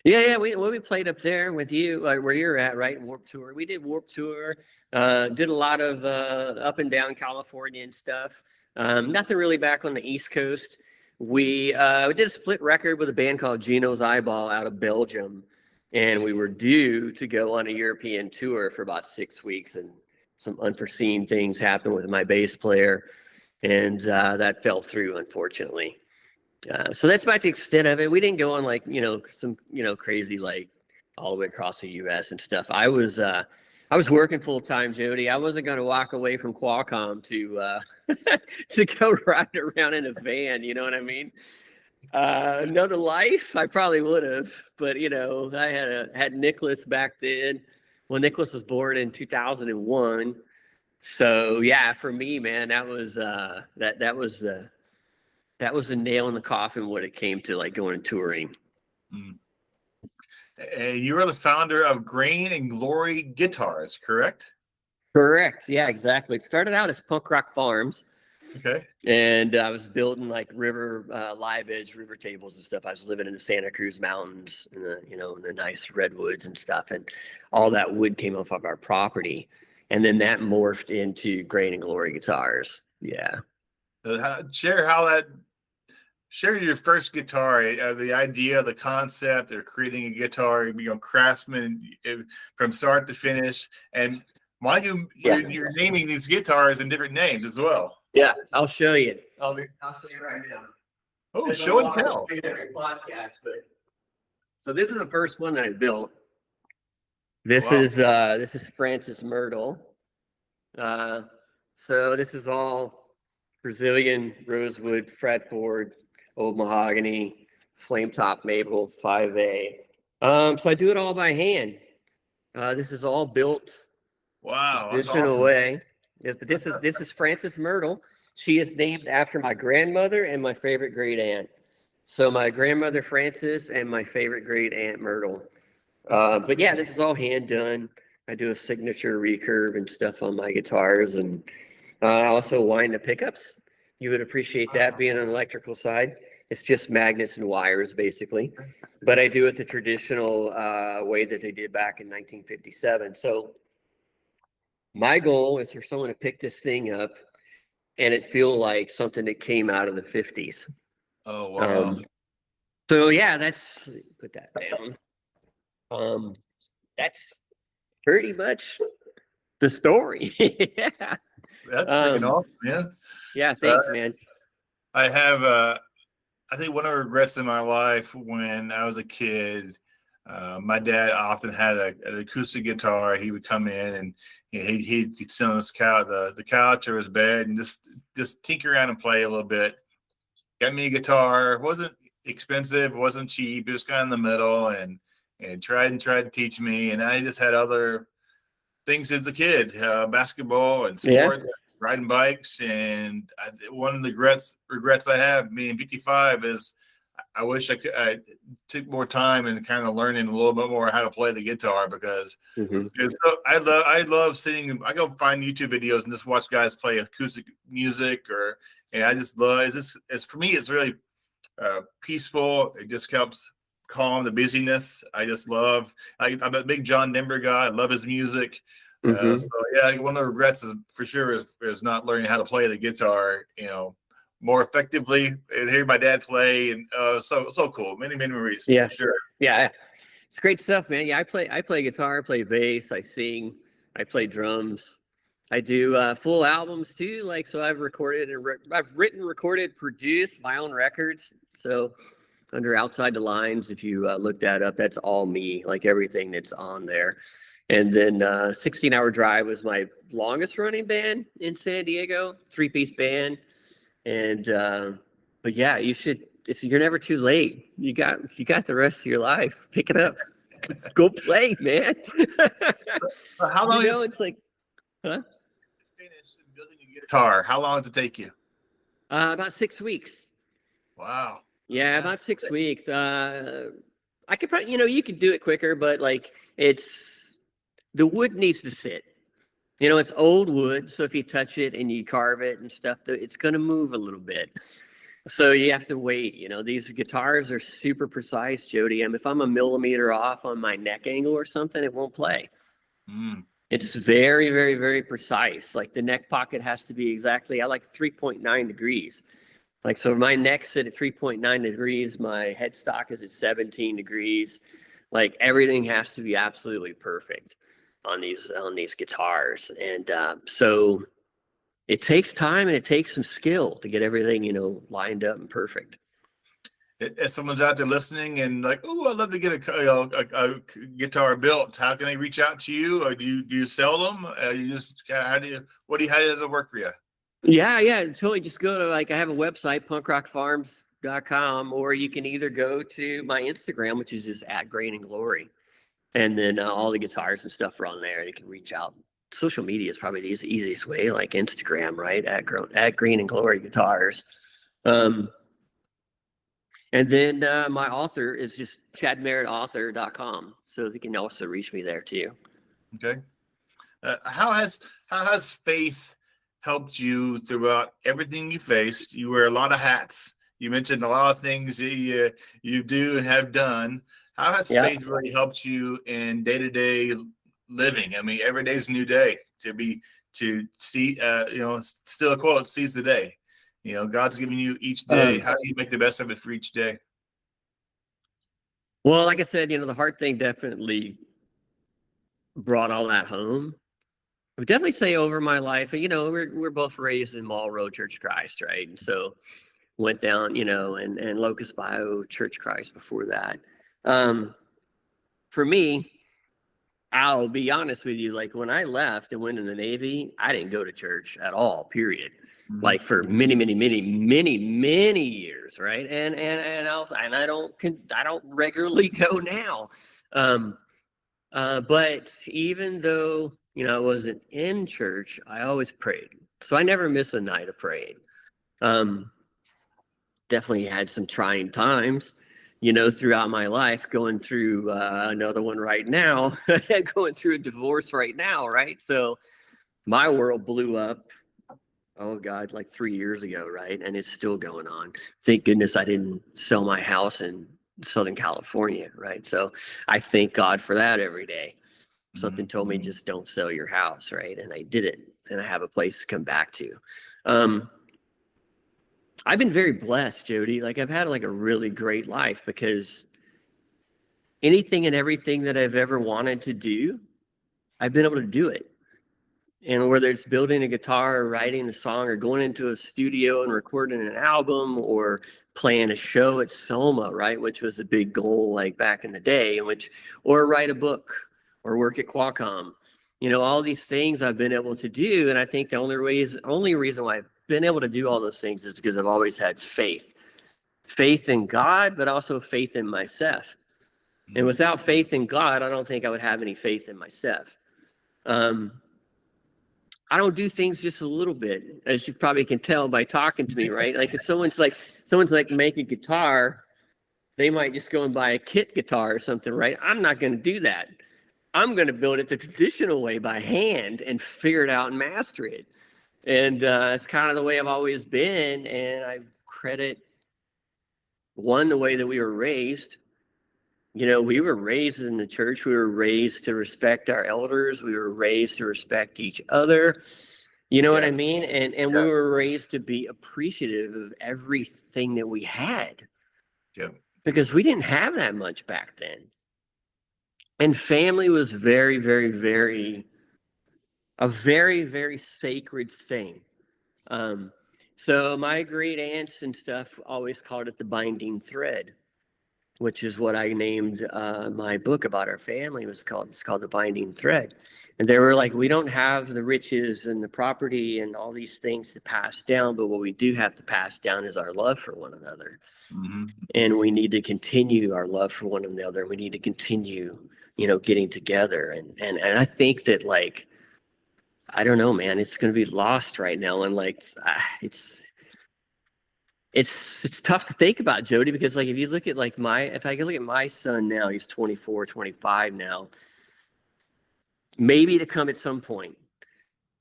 Yeah. We played up there with you, where you're at, right? Warped Tour. We did Warped Tour. Did a lot of up and down California and stuff. Nothing really back on the East Coast. We did a split record with a band called Gino's Eyeball out of Belgium, and we were due to go on a European tour for about 6 weeks, and some unforeseen things happened with my bass player. And that fell through, unfortunately. So that's about the extent of it. We didn't go on some crazy, like, all the way across the U.S. and stuff. I was working full time, Jody. I wasn't going to walk away from Qualcomm to to go ride around in a van. You know what I mean? Another life, I probably would have, but I had Nicholas back then. Well, Nicholas was born in 2001. So yeah, for me, man, that was that was a nail in the coffin when it came to like going and touring. Mm. You are the founder of Grain and Glory Guitars, correct? Correct. Yeah, exactly. It started out as Punk Rock Farms, Okay. And I was building like live edge river tables and stuff. I was living in the Santa Cruz Mountains, in the nice redwoods and stuff, and all that wood came off of our property, and then that morphed into Grain and Glory guitars. Yeah. Share your first guitar, the idea, the concept of creating a guitar, craftsman from start to finish. And mind you, you're naming these guitars in different names as well. Yeah, I'll show you. I'll show you right now. Oh, show and tell. Podcast, so this is the first one that I built. This Wow. this is Francis Myrtle. So this is all Brazilian rosewood fretboard, old mahogany, flame top maple 5A. So I do it all by hand. This is all built traditional way. But this is Frances Myrtle. She is named after my grandmother and my favorite great aunt. So my grandmother Frances and my favorite great aunt Myrtle. But yeah, this is all hand done. I do a signature recurve and stuff on my guitars, and I also wind the pickups. You would appreciate that being on the electrical side. It's just magnets and wires basically, but I do it the traditional way that they did back in 1957. So my goal is for someone to pick this thing up and it feel like something that came out of the 50s. Oh, wow. So yeah, put that down. That's pretty much the story. Yeah. That's freaking awesome, man. Yeah, thanks, man. I have, I think one of the regrets in my life when I was a kid, my dad often had an acoustic guitar. He would come in and he'd sit on the couch or his bed and just tinker around and play a little bit. Got me a guitar. It wasn't expensive, wasn't cheap. It was kind of in the middle, and tried to teach me. And I just had other things as a kid, basketball and sports, riding bikes. And one of the regrets I have being 55 is I wish I took more time and kind of learning a little bit more how to play the guitar, because I love sitting. I go find YouTube videos and just watch guys play acoustic music, and I just love it's for me. It's really peaceful. It just helps calm the busyness. I just love. I'm a big John Denver guy. I love his music. So yeah, one of the regrets is for sure is not learning how to play the guitar, more effectively, and hear my dad play, and so cool. Many memories, for sure. Yeah, it's great stuff, man. Yeah, I play guitar, I play bass, I sing, I play drums. I do full albums too. Like, so I've recorded and I've written, recorded, produced my own records. So under Outside the Lines, if you look that up, that's all me. Like everything that's on there. And then 16 Hour Drive was my longest running band in San Diego, 3-piece band. And but yeah, you're never too late. You got the rest of your life. Pick it up. Go play, man. So how long it's like, huh? Finish building a guitar. How long does it take you? About 6 weeks. Wow. Yeah, about 6 weeks. I could probably, you could do it quicker, but like the wood needs to sit. It's old wood, so if you touch it and you carve it and stuff, it's going to move a little bit. So you have to wait. These guitars are super precise, Jody. If I'm a millimeter off on my neck angle or something, it won't play. It's very, very, very precise. Like the neck pocket has to be exactly, I like 3.9 degrees. Like, so my neck's sit at 3.9 degrees. My headstock is at 17 degrees. Like everything has to be absolutely perfect on these guitars. And so it takes time and it takes some skill to get everything, lined up and perfect. If someone's out there listening and like, oh, I'd love to get a guitar built, how can they reach out to you? Or do you sell them? How does it work for you? Yeah, totally. Just go to, I have a website, punkrockfarms.com, or you can either go to my Instagram, which is just at Grain and Glory. And then all the guitars and stuff are on there. You can reach out. Social media is probably the easiest way, like Instagram, right? At Grain and Glory Guitars. And then my author is just chadmerrittauthor.com. So you can also reach me there too. Okay. How has faith helped you throughout everything you faced? You wear a lot of hats. You mentioned a lot of things that you do and have done. How has Yeah. faith really helped you in day-to-day living? I mean, every day's a new day to see, still a quote, seize the day. God's giving you each day. How do you make the best of it for each day? Well, like I said, the heart thing definitely brought all that home. I would definitely say over my life, we're both raised in Mall Road Church of Christ, right? And so went down, and Locust Bio Church of Christ before that. For me, I'll be honest with you, like when I left and went in the Navy, I didn't go to church at all, period. Mm-hmm. Like for many, many, many, many, many years, right? And I don't regularly go now. But even though I wasn't in church, I always prayed, so I never miss a night of praying. Definitely had some trying times, throughout my life, going through another one right now, going through a divorce right now, right? So my world blew up, oh God, like 3 years ago, right? And it's still going on. Thank goodness I didn't sell my house in Southern California, right? So I thank God for that every day. Something told me, just don't sell your house, right? And I did it, and I have a place to come back to. I've been very blessed, Jody. Like I've had like a really great life, because anything and everything that I've ever wanted to do, I've been able to do it. And whether it's building a guitar or writing a song or going into a studio and recording an album or playing a show at Soma, right, which was a big goal like back in the day, or write a book or work at Qualcomm, all these things I've been able to do. And I think the only reason why I've been able to do all those things is because I've always had faith in God, but also faith in myself. And without faith in God, I don't think I would have any faith in myself. I don't do things just a little bit, as you probably can tell by talking to me, right? Like if someone's like making guitar, they might just go and buy a kit guitar or something, right? I'm not going to do that. I'm going to build it the traditional way by hand and figure it out and master it. And it's kind of the way I've always been. And I credit, one, the way that we were raised. We were raised in the church. We were raised to respect our elders. We were raised to respect each other. You know what I mean? And we were raised to be appreciative of everything that we had. Yeah. Because we didn't have that much back then. And family was very, very, very, a very, very sacred thing. So my great aunts and stuff always called it the binding thread, which is what I named my book about our family. It's called The Binding Thread. And they were like, we don't have the riches and the property and all these things to pass down, but what we do have to pass down is our love for one another. Mm-hmm. And we need to continue our love for one another. We need to continue, getting together. And I think that, like, I don't know, man, it's going to be lost right now. And like, it's tough to think about, Jody, because like if you look at like if I can look at my son now, he's 24, 25 now, maybe to come at some point,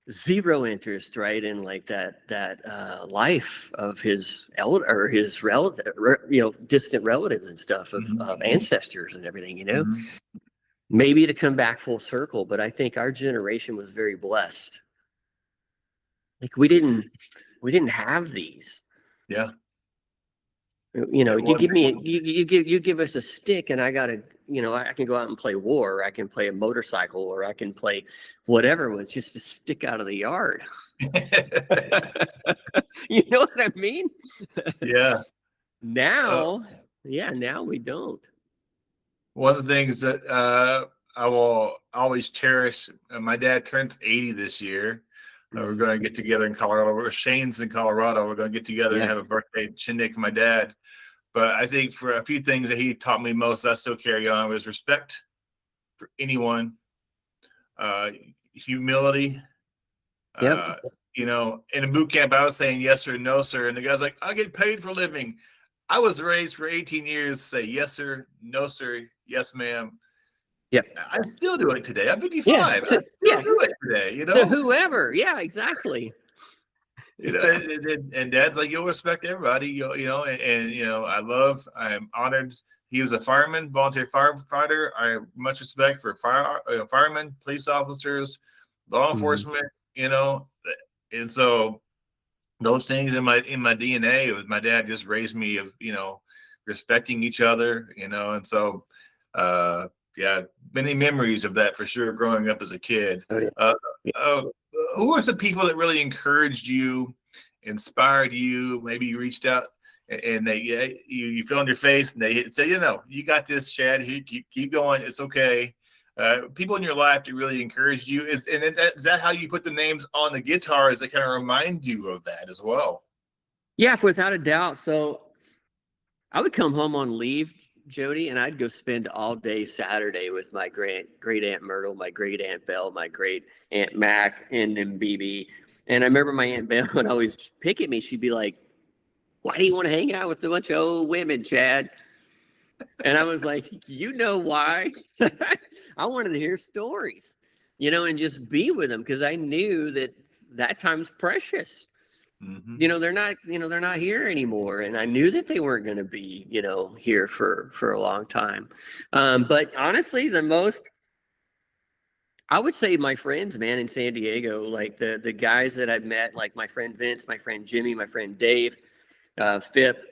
zero interest, right, in like that life of his elder or his relative, distant relatives and stuff of ancestors and everything, Mm-hmm. Maybe to come back full circle, but I think our generation was very blessed. Like we didn't have these. Yeah. You give us a stick and I gotta, I can go out and play war, or I can play a motorcycle, or I can play whatever with just a stick out of the yard. You know what I mean? Yeah. Now we don't. One of the things that I will always cherish, my dad turns 80 this year. We're going to get together in Colorado. Shane's in Colorado. We're going to get together and have a birthday shindig for my dad. But I think for a few things that he taught me most, I still carry on, was respect for anyone, humility. Yep. In a boot camp, I was saying yes or no, sir. And the guy's like, I get paid for a living. I was raised for 18 years to say yes, sir, no, sir, yes, ma'am. Yep. I still do it today. I'm 55. I still do it today, To whoever. Yeah, exactly. And Dad's like, you'll respect everybody, I'm honored. He was a fireman, volunteer firefighter. I have much respect for firemen, police officers, law enforcement, and so those things in my DNA. It was my dad just raised me of respecting each other, and so yeah, many memories of that for sure growing up as a kid. Oh, yeah. Uh, who are some people that really encouraged you, inspired you? Maybe you reached out and you fell on your face and they said, you got this, Chad. Keep going. It's okay. People in your life that really encouraged you is that how you put the names on the guitars that kind of remind you of that as well? Yeah, without a doubt. So I would come home on leave, Jody, and I'd go spend all day Saturday with my great Aunt Myrtle, my great Aunt Belle, my great Aunt Mac, and then BB. And I remember my Aunt Belle would always pick at me. She'd be like, "Why do you want to hang out with a bunch of old women, Chad?" And I was like, "You know why?" I wanted to hear stories, and just be with them because I knew that time's precious. Mm-hmm. They're not here anymore, and I knew that they weren't going to be, here for a long time. But honestly, I would say my friends, man, in San Diego, like the guys that I've met, like my friend Vince, my friend Jimmy, my friend Dave, Phip,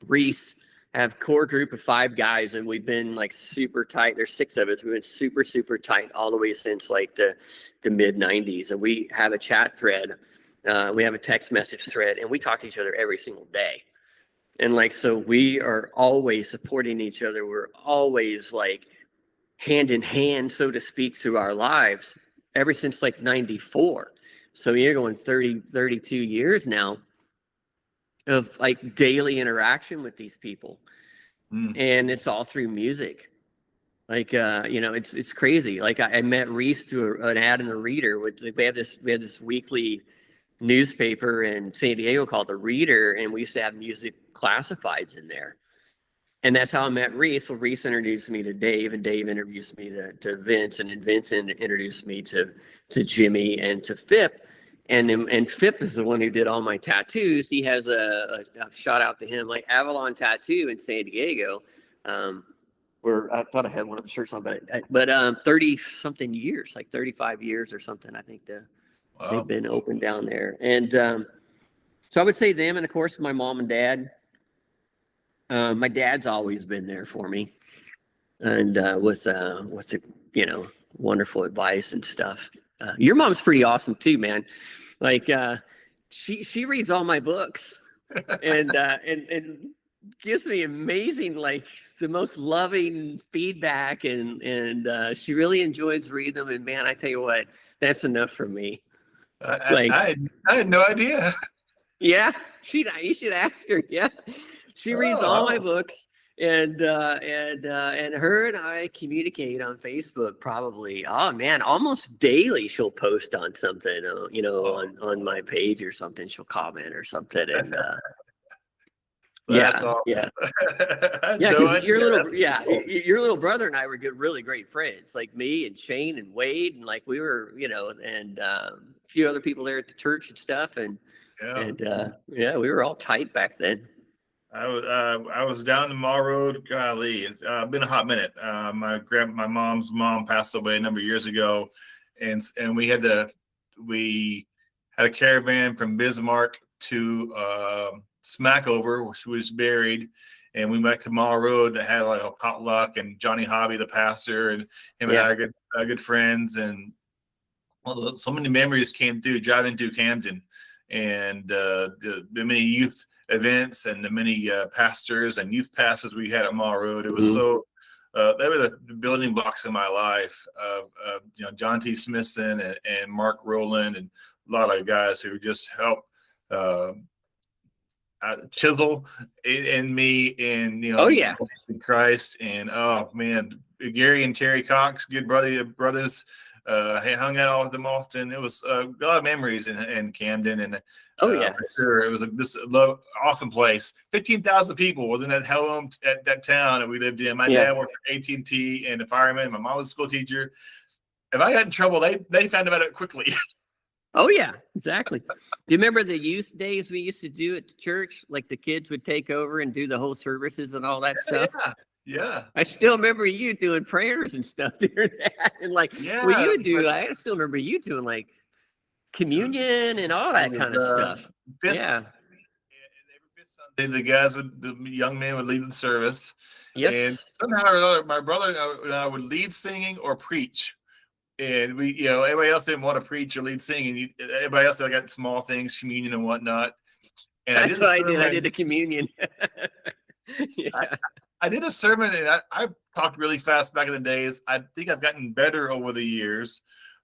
Reese. I have a core group of 5 guys, and we've been like super tight. There's 6 of us. We've been super, super tight all the way since like the mid 90s. And we have a chat thread. We have a text message thread, and we talk to each other every single day. And like, so we are always supporting each other. We're always like hand in hand, so to speak, through our lives ever since like 94. So you're going 32 years now of like daily interaction with these people. And it's all through music. Like, it's crazy. Like I met Reese through an ad in the Reader. We had this weekly newspaper in San Diego called The Reader, and we used to have music classifieds in there. And that's how I met Reese. Well, Reese introduced me to Dave, and Dave introduced me to Vince, and then Vince introduced me to Jimmy and to Phip. And Phip is the one who did all my tattoos. He has a shout out to him, like Avalon Tattoo in San Diego. Where I thought I had one of the shirts on, but 30 something years, like 35 years or something. I think they've been open down there. And so I would say them, and of course my mom and dad. My dad's always been there for me, and with wonderful advice and stuff. Your mom's pretty awesome too, man. Like she reads all my books and gives me amazing, like the most loving feedback, and she really enjoys reading them. And man, I tell you what, that's enough for me. I had no idea. Yeah, you should ask her. Yeah, she reads all my books. And her and I communicate on Facebook probably, oh man, almost daily. She'll post on something, on my page or something. She'll comment or something. And that's awesome. Yeah. Yeah, because your little brother and I were really great friends, like me and Shane and Wade, and like we were, and a few other people there at the church and stuff. And we were all tight back then. I was down the Mall Road. Golly, it's been a hot minute. My mom's mom passed away a number of years ago, and we had a caravan from Bismarck to Smackover, which was buried, and we went to Mall Road and had like a potluck, and Johnny Hobby, the pastor, and him and I are good friends, and so many memories came through driving through Camden, and the many youth events and the many pastors and youth passes we had at Mall Road. It was so they were the building blocks in my life of John T. Smithson and Mark Rowland, and a lot of guys who just helped chisel in me in in Christ. And oh man, Gary and Terry Cox, good brothers. I hung out with them often. It was a lot of memories in Camden, and for sure, it was awesome place. 15,000 people was in that home at that town that we lived in. My dad worked at AT&T and a fireman. My mom was a school teacher. If I got in trouble, they found about it quickly. Oh yeah, exactly. Do you remember the youth days we used to do at the church? Like the kids would take over and do the whole services and all that stuff. Yeah. I still remember you doing prayers and stuff during that. And like, well, Yeah. you do. I still remember you doing like communion and all that It kind of was, stuff. fifth, Yeah. and every fifth Sunday, the young men would lead the service. And Yes. somehow or another, my brother and I would lead singing or preach. And we, everybody else didn't want to preach or lead singing. Everybody else got small things, communion and whatnot. And I That's did a what I sermon. did. I did the communion. Yeah. I did a sermon, and I talked really fast back in the days. I think I've gotten better over the years,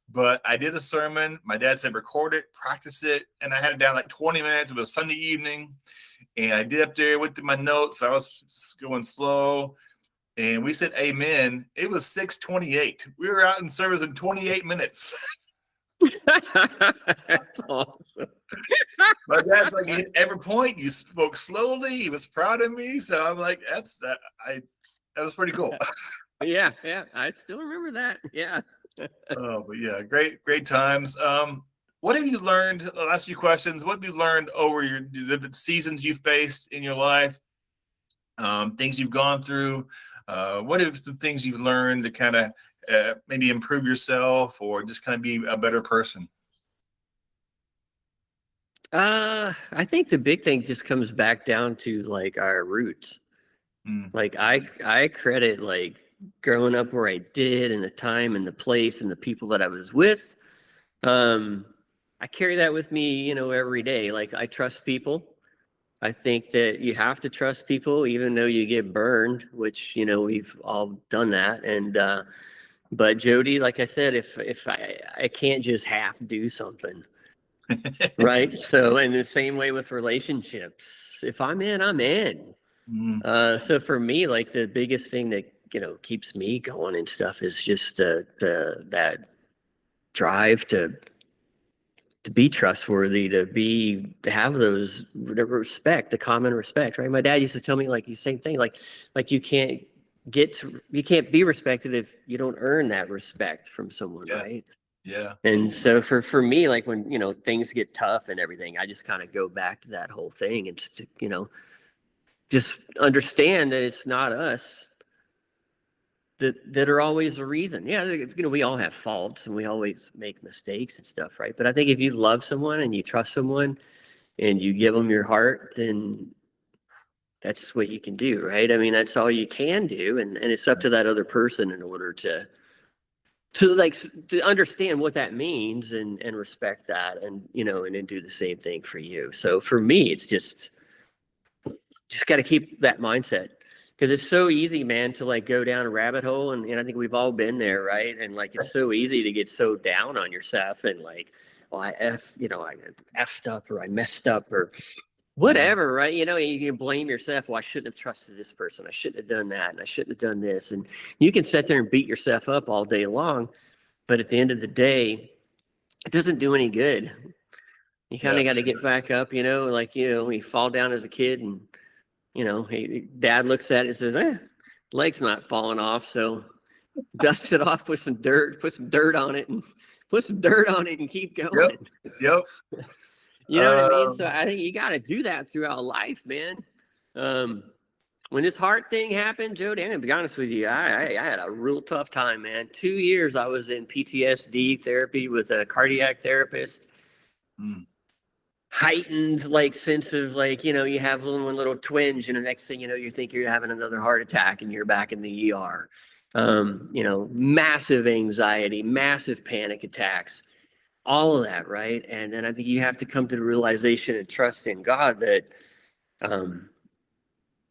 but I did a sermon. My dad said, record it, practice it. And I had it down like 20 minutes. It was Sunday evening. And I did up there with my notes. I was just going slow. And we said amen. It was 6:28. We were out in service in 28 minutes. That's awesome. My dad's like, at every point you spoke slowly. He was proud of me. So I'm like, that was pretty cool. Yeah, I still remember that. Yeah. Oh, but yeah, great times. What have you learned? I'll ask you questions. What have you learned over the different seasons you faced in your life? Things you've gone through. What are some things you've learned to kind of maybe improve yourself or just kind of be a better person? I think the big thing just comes back down to like our roots. Like I credit like growing up where I did and the time and the place and the people that I was with. I carry that with me, every day. Like I trust people. I think that you have to trust people, even though you get burned, which, we've all done that. And, but Jody, like I said, if I can't just half do something, right? So, in the same way with relationships, if I'm in, I'm in. So for me, like the biggest thing that, keeps me going and stuff is just that drive to be trustworthy, to have those respect, the common respect, right? My dad used to tell me like the same thing, like you can't be respected if you don't earn that respect from someone, right? Yeah. And so for me, like when things get tough and everything, I just kind of go back to that whole thing and just understand that it's not us that are always a reason. Yeah, we all have faults and we always make mistakes and stuff, right? But I think if you love someone and you trust someone and you give them your heart, then that's what you can do, right? I mean, that's all you can do, and it's up to that other person in order to understand what that means and respect that, and and then do the same thing for you. So for me, it's just got to keep that mindset. Because it's so easy, man, to like go down a rabbit hole. And I think we've all been there, right? And like, it's so easy to get so down on yourself and like, well, I effed up or I messed up or whatever, right? You can blame yourself. Well, I shouldn't have trusted this person. I shouldn't have done that. And I shouldn't have done this. And you can sit there and beat yourself up all day long. But at the end of the day, it doesn't do any good. You kind of got to get back up, like, you fall down as a kid and, dad looks at it and says, leg's not falling off. So dust it off with some dirt, put some dirt on it and keep going. Yep. You know what I mean? So I think you got to do that throughout life, man. When this heart thing happened, Jody, I'm going to be honest with you. I had a real tough time, man. 2 years I was in PTSD therapy with a cardiac therapist. Heightened like sense of like, you have one little twinge and the next thing you think you're having another heart attack and you're back in the ER. Massive anxiety, massive panic attacks, all of that, right? And then I think you have to come to the realization and trust in God that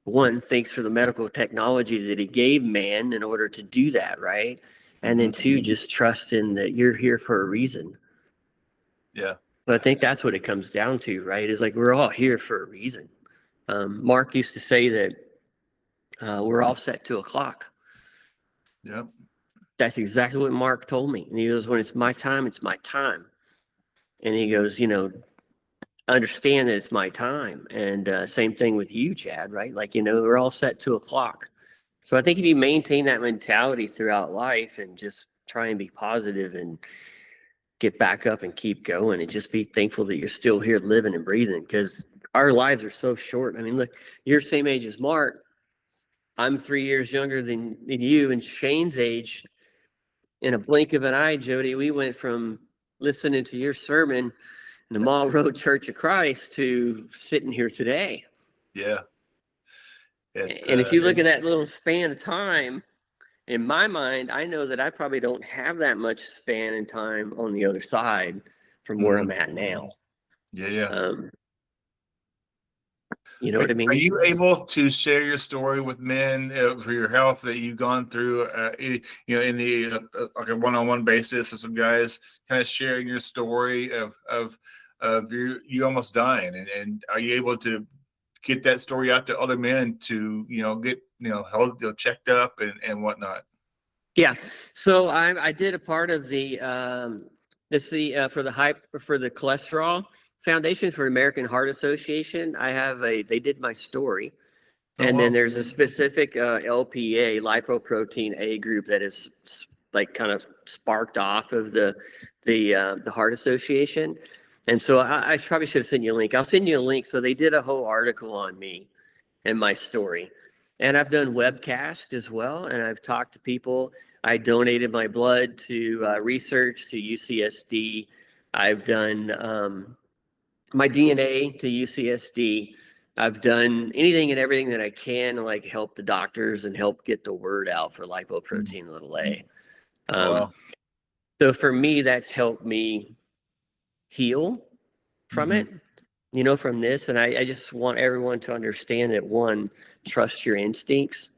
one, thanks for the medical technology that he gave man in order to do that, right? And then two, just trust in that you're here for a reason. Yeah. But I think that's what it comes down to, right? Is like we're all here for a reason. Mark used to say that we're all set to a clock. Yep. That's exactly what Mark told me. And he goes, when it's my time, it's my time. And he goes, understand that it's my time. And same thing with you, Chad, right? Like, we're all set to a clock. So I think if you maintain that mentality throughout life and just try and be positive and get back up and keep going and just be thankful that you're still here living and breathing, because our lives are so short. I mean, look, you're the same age as Mark. I'm 3 years younger than you, and Shane's age. In a blink of an eye, Jody, we went from listening to your sermon in the Mall Road Church of Christ to sitting here today. Yeah. And if you look at that little span of time, in my mind, I know that I probably don't have that much span in time on the other side from where I'm at now. Yeah. You know what I mean? Are you able to share your story with men for your health that you've gone through, in the like a one-on-one basis with some guys, kind of sharing your story of you almost dying, and are you able to get that story out to other men to get held, checked up and whatnot? Yeah. So I did a part of the for the cholesterol Foundation for American Heart Association. They did my story. And then there's a specific LPA, lipoprotein A group, that is like kind of sparked off of the Heart Association. And so I probably should have sent you a link. I'll send you a link. So they did a whole article on me and my story. And I've done webcast as well. And I've talked to people. I donated my blood to research to UCSD. I've done my DNA to UCSD. I've done anything and everything that I can to like help the doctors and help get the word out for lipoprotein little a. Wow. So for me, that's helped me heal from it, from this. And I just want everyone to understand that, one, trust your instincts.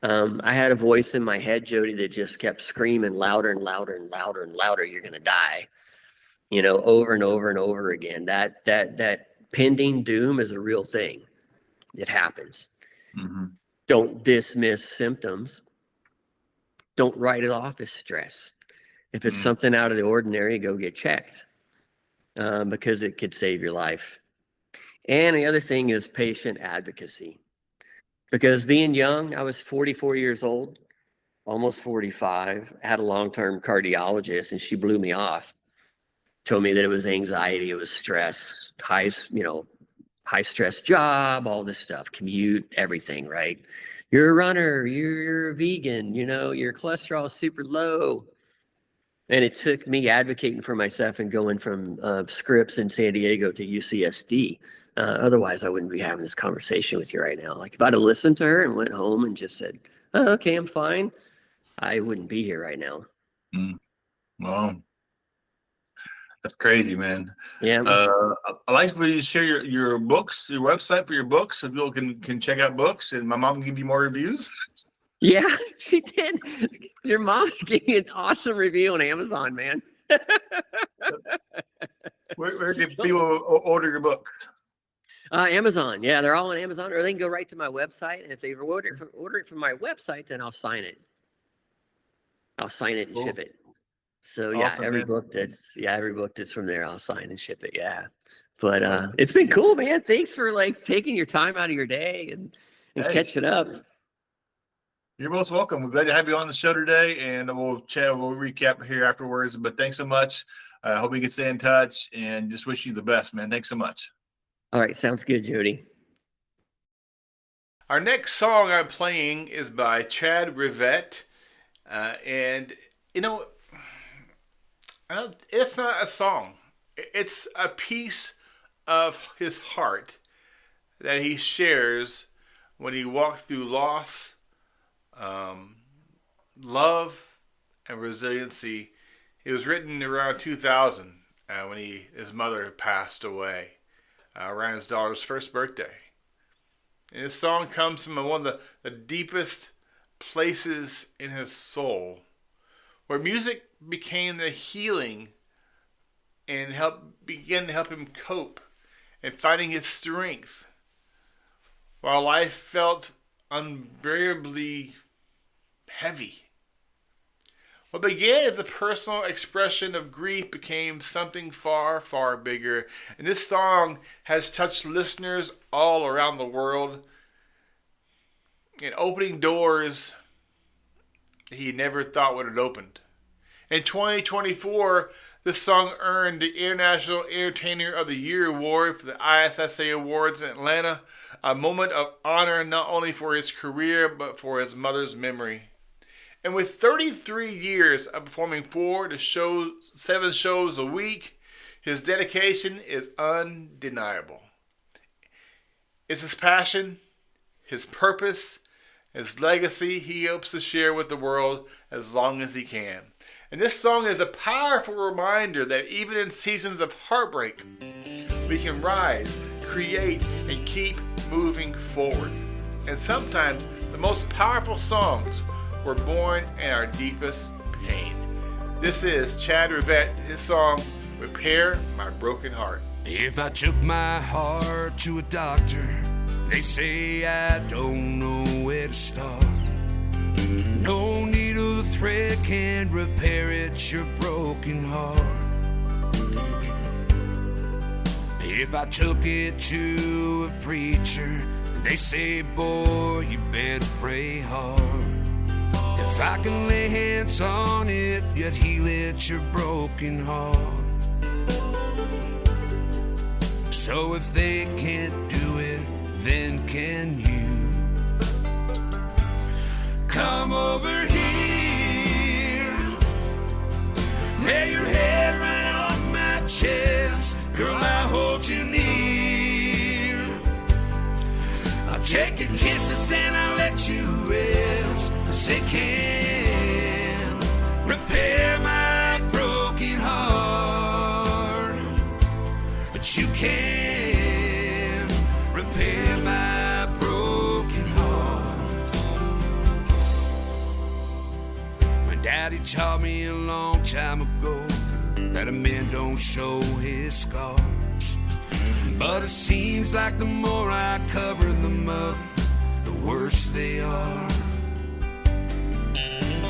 I had a voice in my head, Jody, that just kept screaming louder and louder and louder and louder, "You're going to die," over and over and over again. That pending doom is a real thing. It happens. Don't dismiss symptoms. Don't write it off as stress. If it's something out of the ordinary, go get checked, because it could save your life. And the other thing is patient advocacy. Because being young, I was 44 years old, almost 45, had a long-term cardiologist, and she blew me off. Told me that it was anxiety, it was stress, high stress job, all this stuff, commute, everything, right? You're a runner, you're a vegan, your cholesterol is super low. And it took me advocating for myself and going from Scripps in San Diego to UCSD. Otherwise, I wouldn't be having this conversation with you right now. Like, if I'd have listened to her and went home and just said, "Oh, okay, I'm fine," I wouldn't be here right now. Wow. That's crazy, man. Yeah. I like for you to share your books, your website for your books, so people can check out books, and my mom can give you more reviews. Yeah, she did. Your mom's gave me an awesome review on Amazon, man. Where can people order your books? Amazon. Yeah, they're all on Amazon, or they can go right to my website. And if they order it from my website, then I'll sign it. I'll sign it and ship it. So yeah, Awesome, every man. book that's from there, I'll sign and ship it. Yeah. But it's been cool, man. Thanks for like taking your time out of your day and catching up. You're most welcome. We're glad to have you on the show today, and we'll recap here afterwards. But thanks so much. I hope we can stay in touch, and just wish you the best, man. Thanks so much. All right, sounds good, Jody. Our next song I'm playing is by Chad Rivette, and it's not a song. It's a piece of his heart that he shares when he walked through loss, love, and resiliency. It was written around 2000 when his mother passed away around his daughter's first birthday. And this song comes from one of the deepest places in his soul, where music became the healing and began to help him cope and finding his strength, while life felt unbearably heavy. What began as a personal expression of grief became something far, far bigger. And this song has touched listeners all around the world and opening doors he never thought would have opened. In 2024, This song earned the International Entertainer of the Year award for the ISSA Awards in Atlanta, a moment of honor not only for his career but for his mother's memory. And with 33 years of performing 4 to 7 shows a week, his dedication is undeniable. It's his passion, his purpose, his legacy he hopes to share with the world as long as he can. And this song is a powerful reminder that even in seasons of heartbreak, we can rise, create, and keep moving forward. And sometimes the most powerful songs were born in our deepest pain. This is Chad Rivette, his song, Repair My Broken Heart. If I took my heart to a doctor, they say I don't know where to start. No needle or thread can repair it, your broken heart. If I took it to a preacher, they say, boy, you better pray hard. If I can lay hands on it, yet heal it, your broken heart. So if they can't do it, then can you? Come over here, lay your head right on my chest. Girl, I'll hold you near. I'll take your kisses and I'll let you rest. 'Cause they can repair my broken heart, but you can repair my broken heart. My daddy taught me a long time ago that a man don't show his scars, but it seems like the more I cover them up, the worse they are.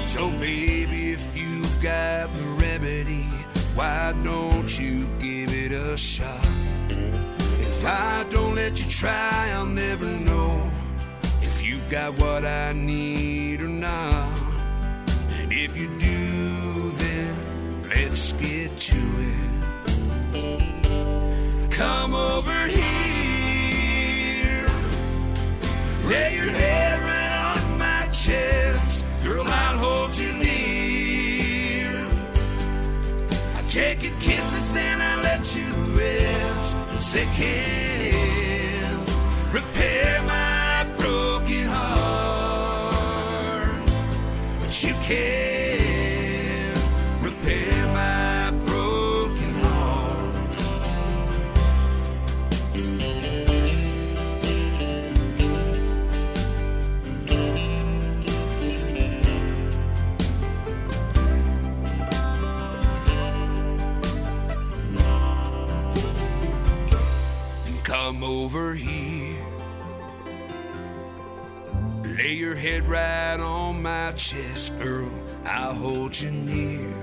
So baby, if you've got the remedy, why don't you give it a shot? If I don't let you try, I'll never know if you've got what I need or not. And if you do, then let's get to it. Come over here, lay your head right on my chest. Girl, I'll hold you near. I'll take your kisses and I'll let you rest. 'Cause they can repair my broken heart, but you can repair my broken heart. Come over here, lay your head right on my chest, girl, I'll hold you near.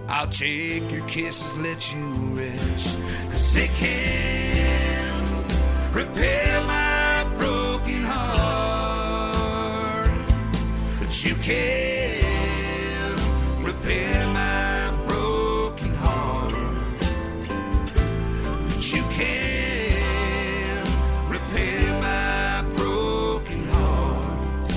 I'll take your kisses, let you rest. 'Cause they can repair my broken heart, but you can repair my broken heart. You can repair my broken heart.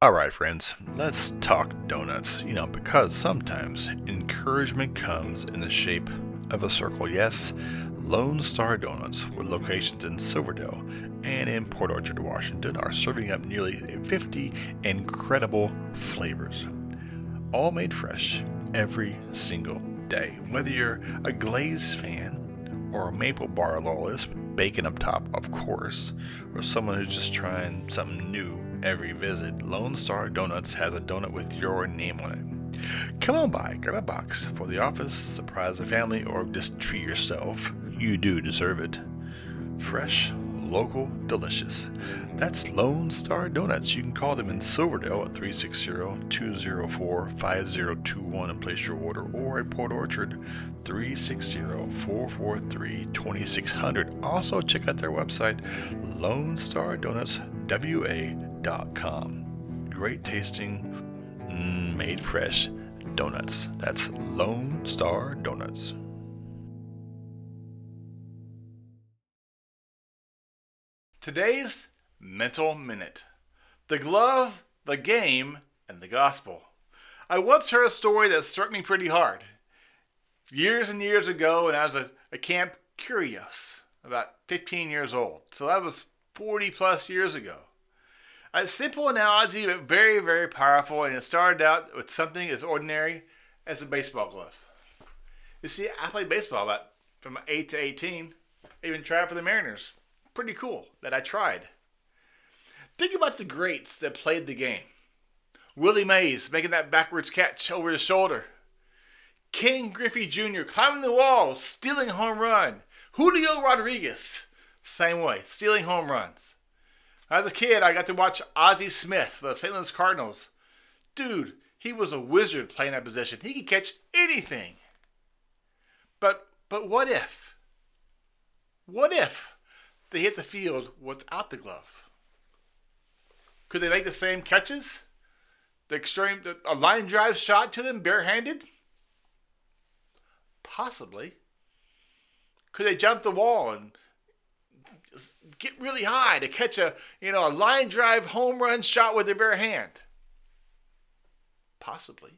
All right, friends, let's talk donuts. Because sometimes encouragement comes in the shape of a circle. Yes, Lone Star Donuts, with locations in Silverdale and in Port Orchard, Washington, are serving up nearly 50 incredible flavors, all made fresh every single day. Whether you're a glazed fan or a maple bar loyalist with bacon up top, of course, or someone who's just trying something new every visit, Lone Star Donuts has a donut with your name on it. Come on by, grab a box for the office, surprise the family, or just treat yourself. You do deserve it. Fresh, local delicious. That's Lone Star Donuts. You can call them in Silverdale at 360-204-5021 and place your order, or in Port Orchard 360-443-2600. Also check out their website, LoneStarDonutsWA.com. Great tasting, made fresh donuts. That's Lone Star Donuts. Today's Mental Minute: the glove, the game, and the gospel. I once heard a story that struck me pretty hard. Years and years ago, when I was a Camp Curios, about 15 years old. So that was 40 plus years ago. A simple analogy, but very, very powerful, and it started out with something as ordinary as a baseball glove. You see, I played baseball from 8 to 18. I even tried for the Mariners. Pretty cool that I tried. Think about the greats that played the game. Willie Mays making that backwards catch over his shoulder. King Griffey Jr. climbing the wall, stealing a home run. Julio Rodriguez, same way, stealing home runs. As a kid, I got to watch Ozzie Smith, the St. Louis Cardinals. Dude, he was a wizard playing that position. He could catch anything. But what if? What if they hit the field without the glove? Could they make the same catches? A line drive shot to them barehanded? Possibly. Could they jump the wall and get really high to catch a line drive home run shot with their bare hand? Possibly.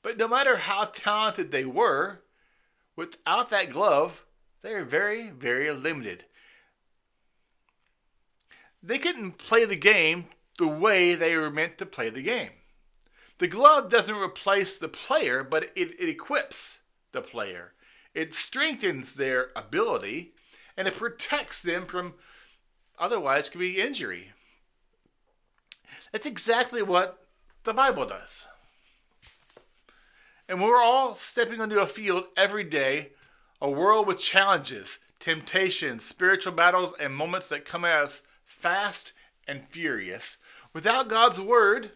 But no matter how talented they were, without that glove, they are very, very limited. They couldn't play the game the way they were meant to play the game. The glove doesn't replace the player, but it equips the player. It strengthens their ability, and it protects them from otherwise could be injury. That's exactly what the Bible does. And we're all stepping onto a field every day, a world with challenges, temptations, spiritual battles, and moments that come at us fast and furious. Without God's word,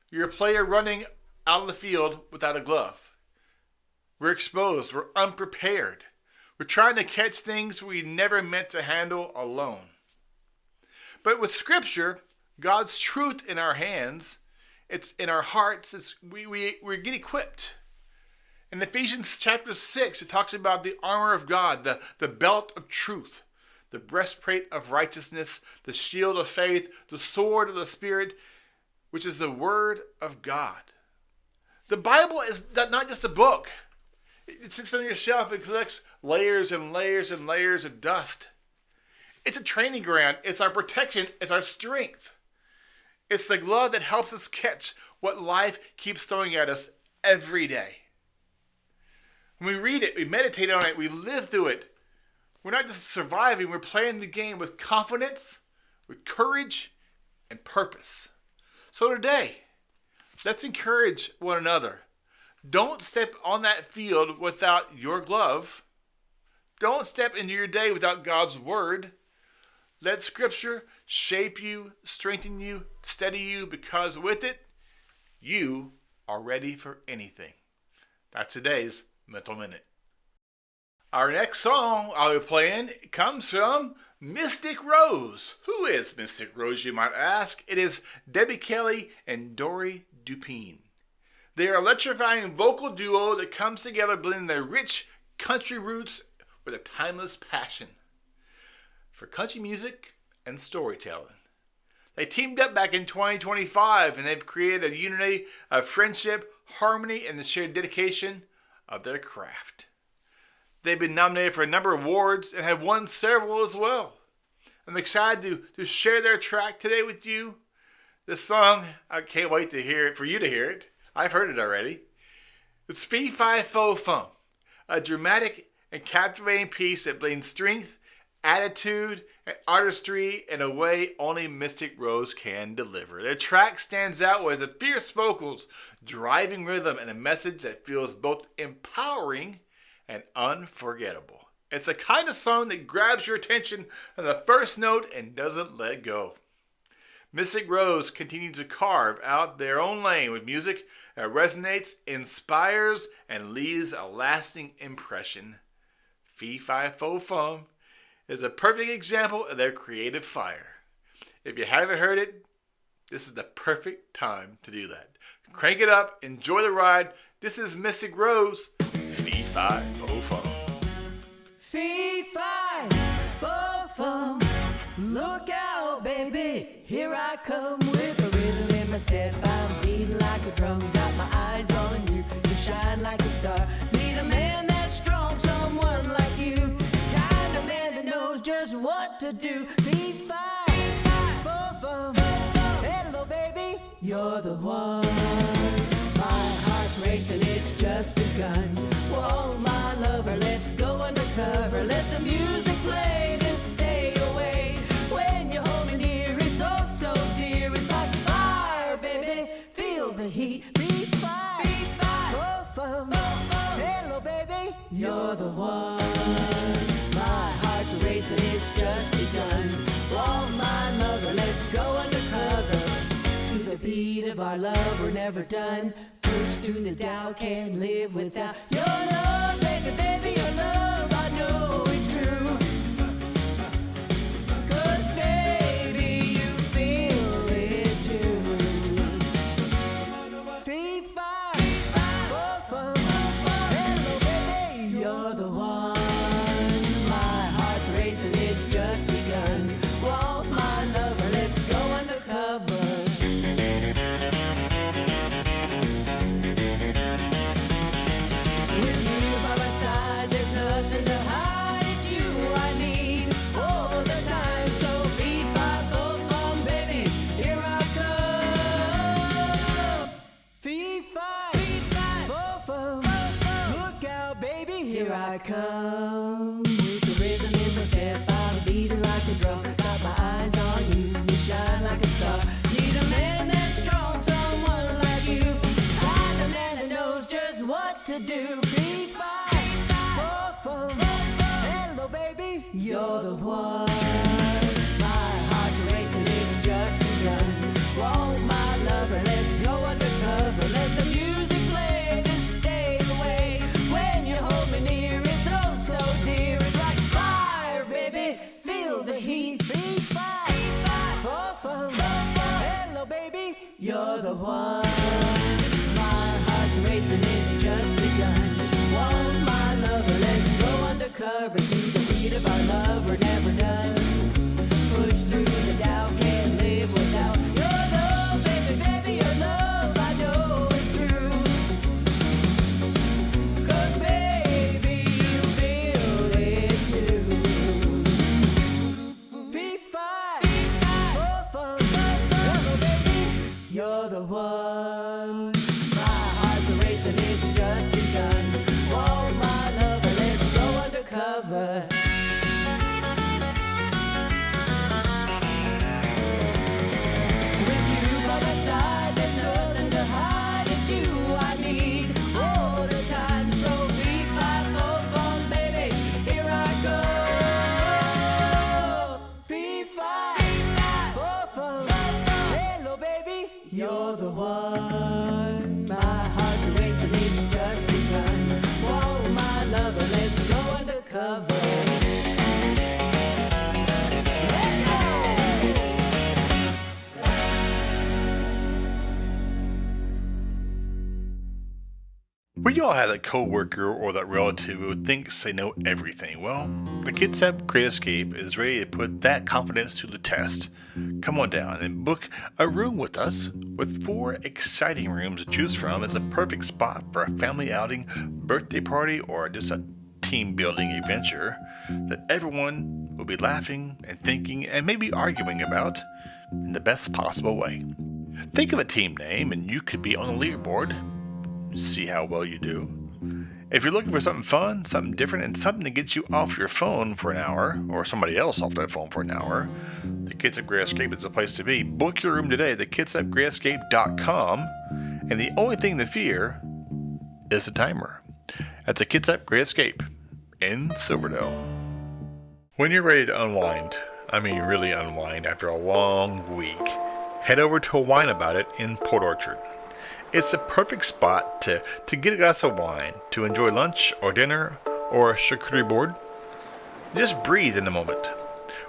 you're a player running out of the field without a glove. We're exposed. We're unprepared. We're trying to catch things we never meant to handle alone. But with Scripture, God's truth in our hands, it's in our hearts, we get equipped. In Ephesians chapter 6, it talks about the armor of God, the belt of truth, the breastplate of righteousness, the shield of faith, the sword of the Spirit, which is the Word of God. The Bible is not just a book. It sits on your shelf and collects layers and layers and layers of dust. It's a training ground. It's our protection. It's our strength. It's the glove that helps us catch what life keeps throwing at us every day. When we read it, we meditate on it, we live through it. We're not just surviving, we're playing the game with confidence, with courage, and purpose. So today, let's encourage one another. Don't step on that field without your glove. Don't step into your day without God's word. Let Scripture shape you, strengthen you, steady you, because with it, you are ready for anything. That's today's Mental Minute. Our next song I'll be playing comes from Mystic Rose. Who is Mystic Rose, you might ask? It is Debbie Kelly and Dory Dupine. They are an electrifying vocal duo that comes together blending their rich country roots with a timeless passion for country music and storytelling. They teamed up back in 2025 and they've created a unity of friendship, harmony, and the shared dedication of their craft. They've been nominated for a number of awards and have won several as well. I'm excited to share their track today with you. This song, I can't wait to hear it, for you to hear it. I've heard it already. It's Fee Fi Fo Fum, a dramatic and captivating piece that blends strength, attitude, and artistry in a way only Mystic Rose can deliver. Their track stands out with the fierce vocals, driving rhythm, and a message that feels both empowering and unforgettable. It's the kind of song that grabs your attention on the first note and doesn't let go. Mystic Rose continues to carve out their own lane with music that resonates, inspires, and leaves a lasting impression. Fee Fi Fo Fum is a perfect example of their creative fire. If you haven't heard it, this is the perfect time to do that. Crank it up, enjoy the ride. This is Mystic Rose, Fee Fi Fo Fum. Fee Fi Fo Fum, look out, baby, here I come with a rhythm in my step. I'm beating like a drum, got my eyes on you. You shine like a star. Need a man that's strong, someone like you, kind of man that knows just what to do. Fee Fi Fo Fum, hello, baby, you're the one. My heart's racing, it's just begun. Whoa, my lover, let's go undercover. Let the music play this day away. When you hold me near, it's oh so dear. It's like fire, baby, feel the heat. Fee Fi Fo Fum, hello, baby, you're the one. My heart's racing, it's just begun. Whoa, my lover, let's go undercover. To the beat of our love, we're never done. Push through the doubt, can't live without your love, baby, baby, your love, I know it's true. 'Cause baby, you feel it too. Fee Fi Fo Fum, hello, baby, you're the one. My heart's racing, it's just begun. Whoa, my lover, let's go undercover. With you by my side, there's nothing to hide. It's you I need all the time. So Fee Fi Fo Fum, baby, here I come. Fee Fi Fo Fum, look out, baby, here I come. With the rhythm in my step, I'm beating like a drum. Got my eyes on you, you shine like a star. Need a man that's strong, someone like you, kind of man that knows just what to do. Fee Fi Fo Fum, hello, baby, you're the one. My heart's racing, it's just begun. Whoa, my lover, let's go undercover. Let the music play this day away. When you hold me near, it's oh so dear. It's like fire, baby, feel the heat. Fee Fi Fo Fum, hello, baby, you're the one. My heart's racing, it's just begun. Whoa, my lover, let's go undercover. To the beat of our love, we're never done. Push through the doubt, can't live without your love, baby, baby, your love, I know it's true. 'Cause baby, you feel it too. Fee Fi Fo Fum, hello, baby, you're the one. My heart's racing, it's just begun. Whoa, my lover, let's go undercover. With you by my side, there's nothing to hide. It's you I need all the time. So Fee Fi Fo Fum, baby, here I go. Fee Fi Fo Fum, hello, baby, you're the one. My heart's racing, it's just begun. Whoa, my lover, let's go undercover. Let's go! We all have that coworker or that relative who thinks they know everything. Well, the Kids App Great Escape is ready to put that confidence to the test. Come on down and book a room with us. With 4 exciting rooms to choose from, it's a perfect spot for a family outing, birthday party, or just a team-building adventure that everyone will be laughing and thinking and maybe arguing about in the best possible way. Think of a team name and you could be on the leaderboard. See how well you do. If you're looking for something fun, something different, and something that gets you off your phone for an hour, or somebody else off their phone for an hour, the Kids Up Great Escape is the place to be. Book your room today at thekidsupgreatescape.com, and the only thing to fear is the timer. That's a Kids Up Great Escape. in Silverdale. When you're ready to unwind, I mean really unwind after a long week, head over to a Wine About It in Port Orchard. It's the perfect spot to get a glass of wine, to enjoy lunch or dinner or a charcuterie board. Just breathe in the moment.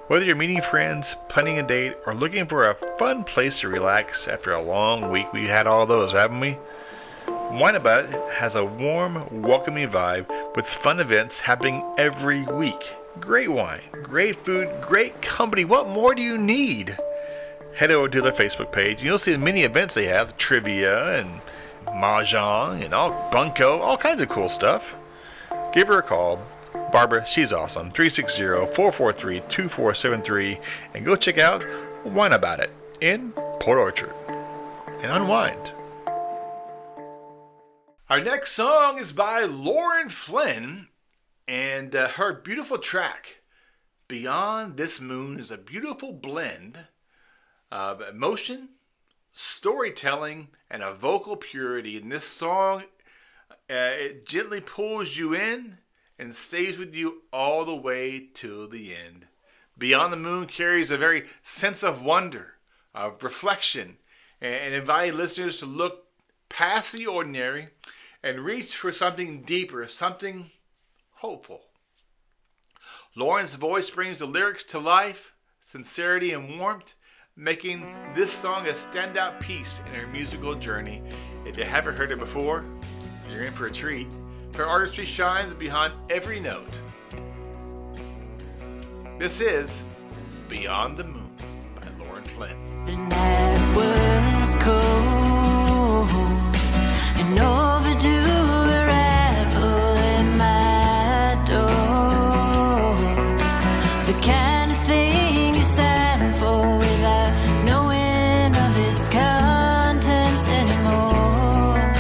Whether you're meeting friends, planning a date, or looking for a fun place to relax after a long week, we've had all those, haven't we? Wine About It has a warm, welcoming vibe with fun events happening every week. Great wine, great food, great company. What more do you need? Head over to their Facebook page and you'll see the many events they have, trivia and mahjong and bunko, all kinds of cool stuff. Give her a call. Barbara, she's awesome. 360-443-2473, and go check out Wine About It in Port Orchard and unwind. Our next song is by Lauren Flynn, and her beautiful track, Beyond This Moon, is a beautiful blend of emotion, storytelling, and a vocal purity. In this song, it gently pulls you in and stays with you all the way to the end. Beyond the Moon carries a very sense of wonder, of reflection, and inviting listeners to look past the ordinary and reach for something deeper, something hopeful. Lauren's voice brings the lyrics to life, sincerity and warmth, making this song a standout piece in her musical journey. If you haven't heard it before, you're in for a treat. Her artistry shines behind every note. This is Beyond the Moon by Lauren Flynn. The night was cold and overdue arrival at my door. The kind of thing you sign for without knowing of its contents anymore.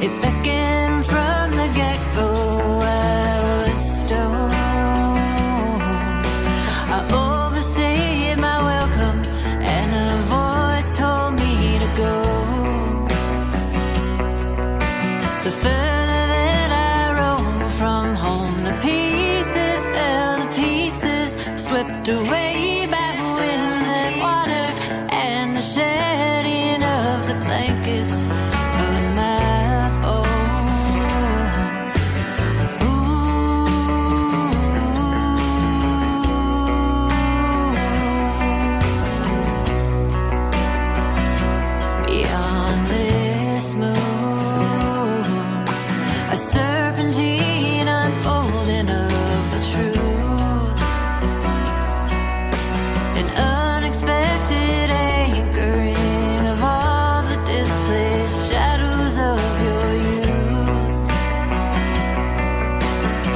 It beckoned from the get-go. I was stoned. I overstayed my welcome, and a voice told me to go. The further that I roamed from home, the pieces fell to pieces, swept away by winds and water, and the shedding of the blankets of my bones. Beyond this moon, a serpentine unfolding of the truth, an unexpected anchoring of all the displaced shadows of your youth,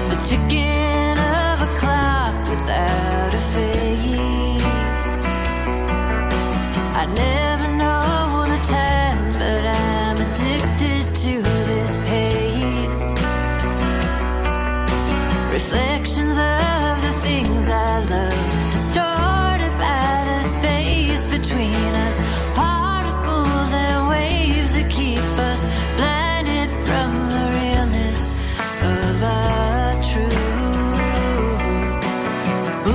the ticking of a clock without a face. I never know the time, but I'm addicted to this pace. Reflections of the things I love, distorted by the space between us, particles and waves that keep us blinded from the realness of our truth. Ooh.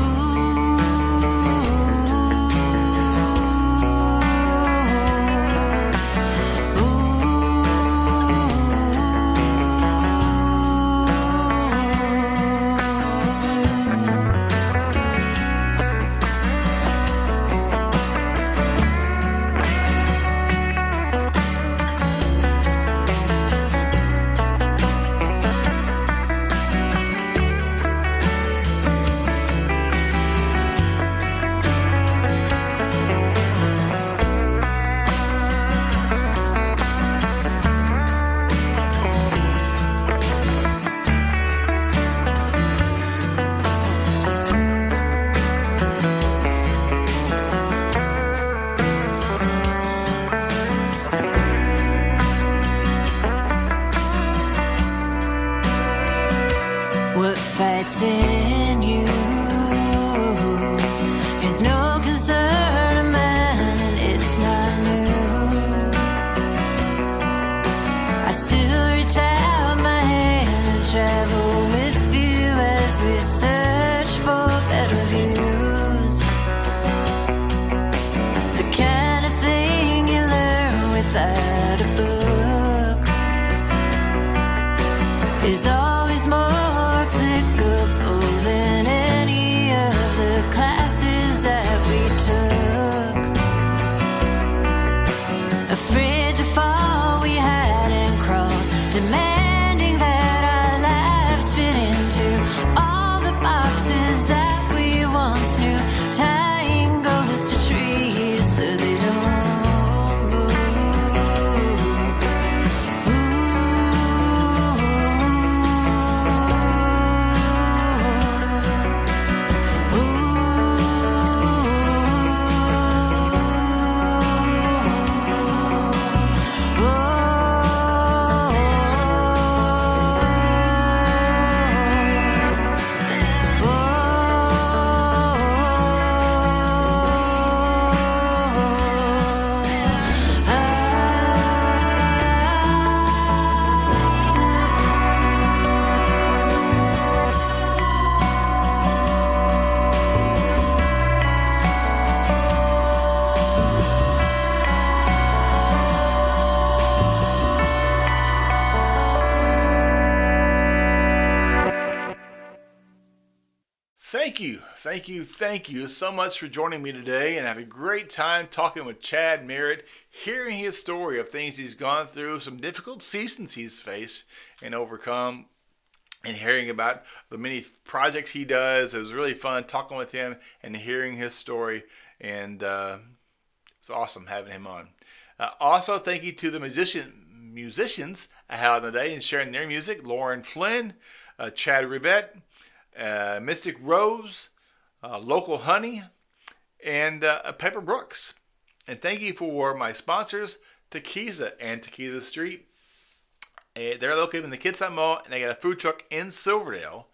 thank you so much for joining me today, and have a great time talking with Chad Merritt, hearing his story of things he's gone through, some difficult seasons he's faced and overcome, and hearing about the many projects he does. It was really fun talking with him and hearing his story, and it's awesome having him on. Also, thank you to the musicians I had on the day and sharing their music: Lauren Flynn, Chad Rivette, Mystic Rose, Local Honey, and Pepper Brooks. And thank you for my sponsors, Tequila and Tequila Street. They're located in the Kitsap Mall, and they got a food truck in Silverdale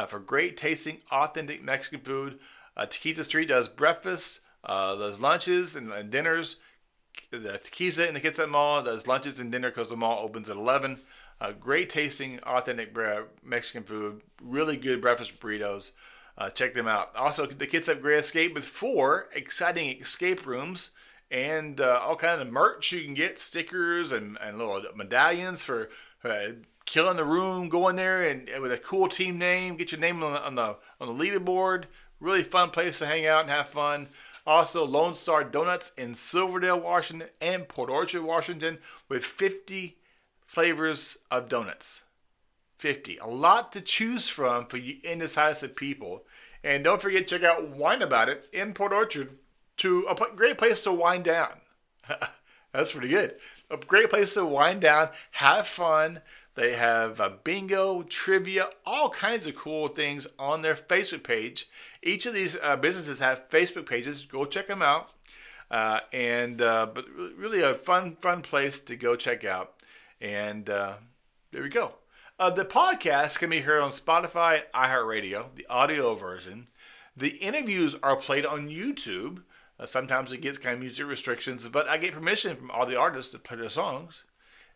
for great tasting, authentic Mexican food. Tequila Street does breakfast, does lunches and dinners. The Tequila in the Kitsap Mall does lunches and dinner because the mall opens at 11. Great tasting, authentic Mexican food. Really good breakfast burritos. Check them out. Also, the Kitsap Great Escape with 4 exciting escape rooms and all kind of merch you can get, stickers and little medallions for killing the room. Go in there and with a cool team name, get your name on the leaderboard. Really fun place to hang out and have fun. Also, Lone Star Donuts in Silverdale, Washington, and Port Orchard, Washington, with 50 flavors of donuts. 50. A lot to choose from for you indecisive people. And don't forget to check out Wine About It in Port Orchard, to a great place to wind down. That's pretty good. A great place to wind down, have fun. They have bingo, trivia, all kinds of cool things on their Facebook page. Each of these businesses have Facebook pages. Go check them out. But really a fun place to go check out. And there we go. The podcast can be heard on Spotify and iHeartRadio, the audio version. The interviews are played on YouTube. Sometimes it gets kind of music restrictions, but I get permission from all the artists to play their songs.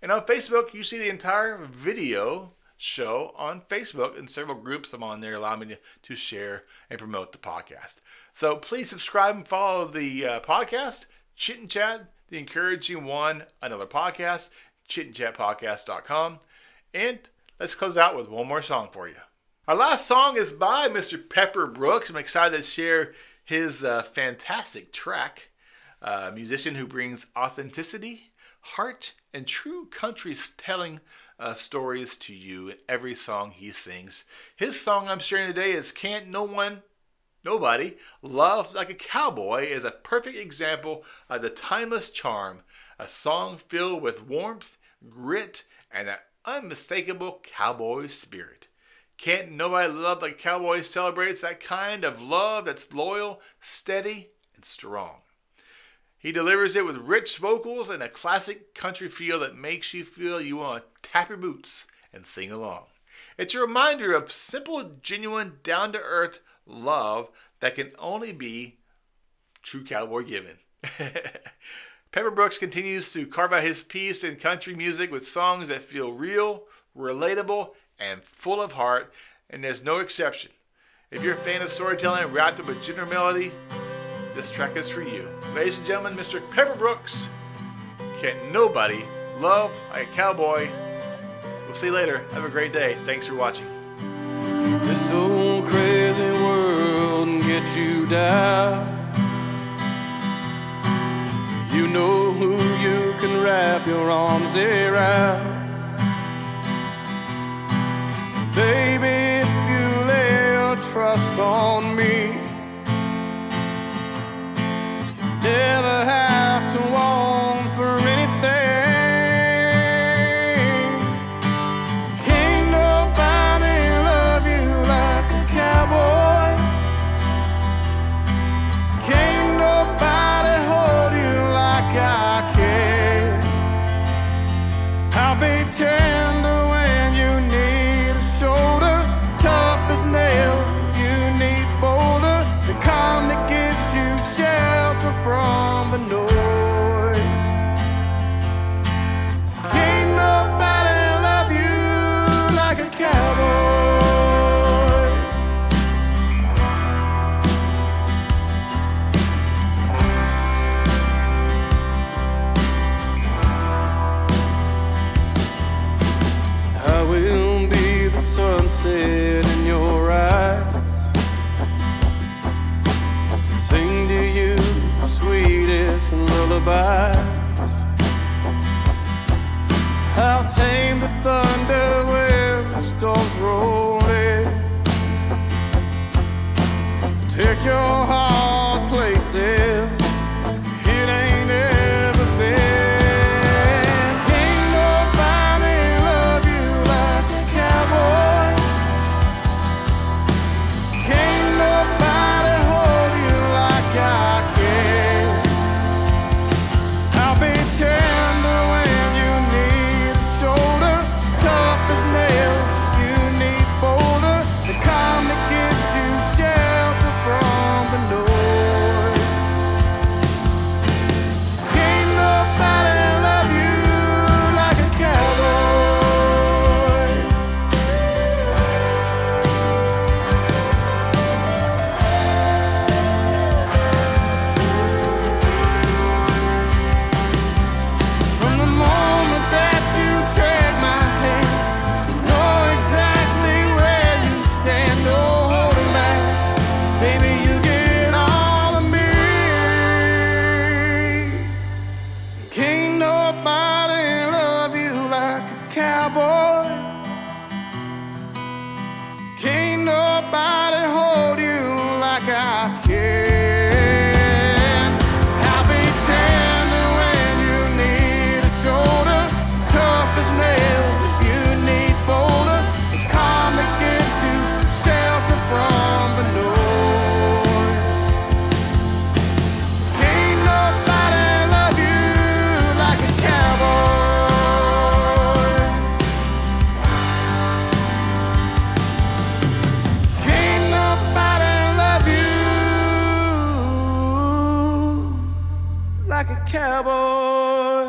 And on Facebook, you see the entire video show on Facebook, and several groups I'm on there allow me to share and promote the podcast. So please subscribe and follow the podcast, Chit Chat, the encouraging one, another podcast, chitandchatpodcast.com. And let's close out with one more song for you. Our last song is by Mr. Pepper Brooks. I'm excited to share his fantastic track, musician who brings authenticity, heart, and true country telling stories to you in every song he sings. His song I'm sharing today is Can't Nobody Love Like a Cowboy, is a perfect example of the timeless charm, a song filled with warmth, grit, and an unmistakable cowboy spirit. Can't Nobody Love Like a Cowboy celebrates that kind of love that's loyal, steady, and strong. He delivers it with rich vocals and a classic country feel that makes you feel you want to tap your boots and sing along. It's a reminder of simple, genuine, down-to-earth love that can only be true cowboy given. Pepper Brooks continues to carve out his piece in country music with songs that feel real, relatable, and full of heart, and there's no exception. If you're a fan of storytelling wrapped up with general melody, this track is for you. Ladies and gentlemen, Mr. Pepper Brooks, Can't Nobody Love Like a Cowboy. We'll see you later. Have a great day. Thanks for watching. This old crazy world can get you down. You know who you can wrap your arms around. Baby, if you lay your trust on me, never have to want for anything. Can't nobody love you like a cowboy. Can't nobody hold you like I can. I'll be tender when you need a shoulder, tough as nails. You need bolder, the calm that gives you shelter from the noise. Can't nobody love you like a cowboy. I will be the sunset in your eyes. lullabies. I'll tame the thunder when the storms roll in. Take your hard places it ain't ever been. Can't nobody love you like a cowboy. Can't nobody hold you like I can. I'll be tender when you need a shoulder, tough as nails if you need boulder, the calm that gives you shelter from the noise. Can't nobody love you like a cowboy. From the moment that you take my hand, you know exactly where you stand. No holding back, baby, you get all of me. Can't nobody love you like a cowboy. Can't nobody hold you like I can. I'll be tender when you need a shoulder, tough as nails if you need boulder, the calm that gives you shelter from the noise. Can't nobody love you like a cowboy. Can't nobody love you like a cowboy.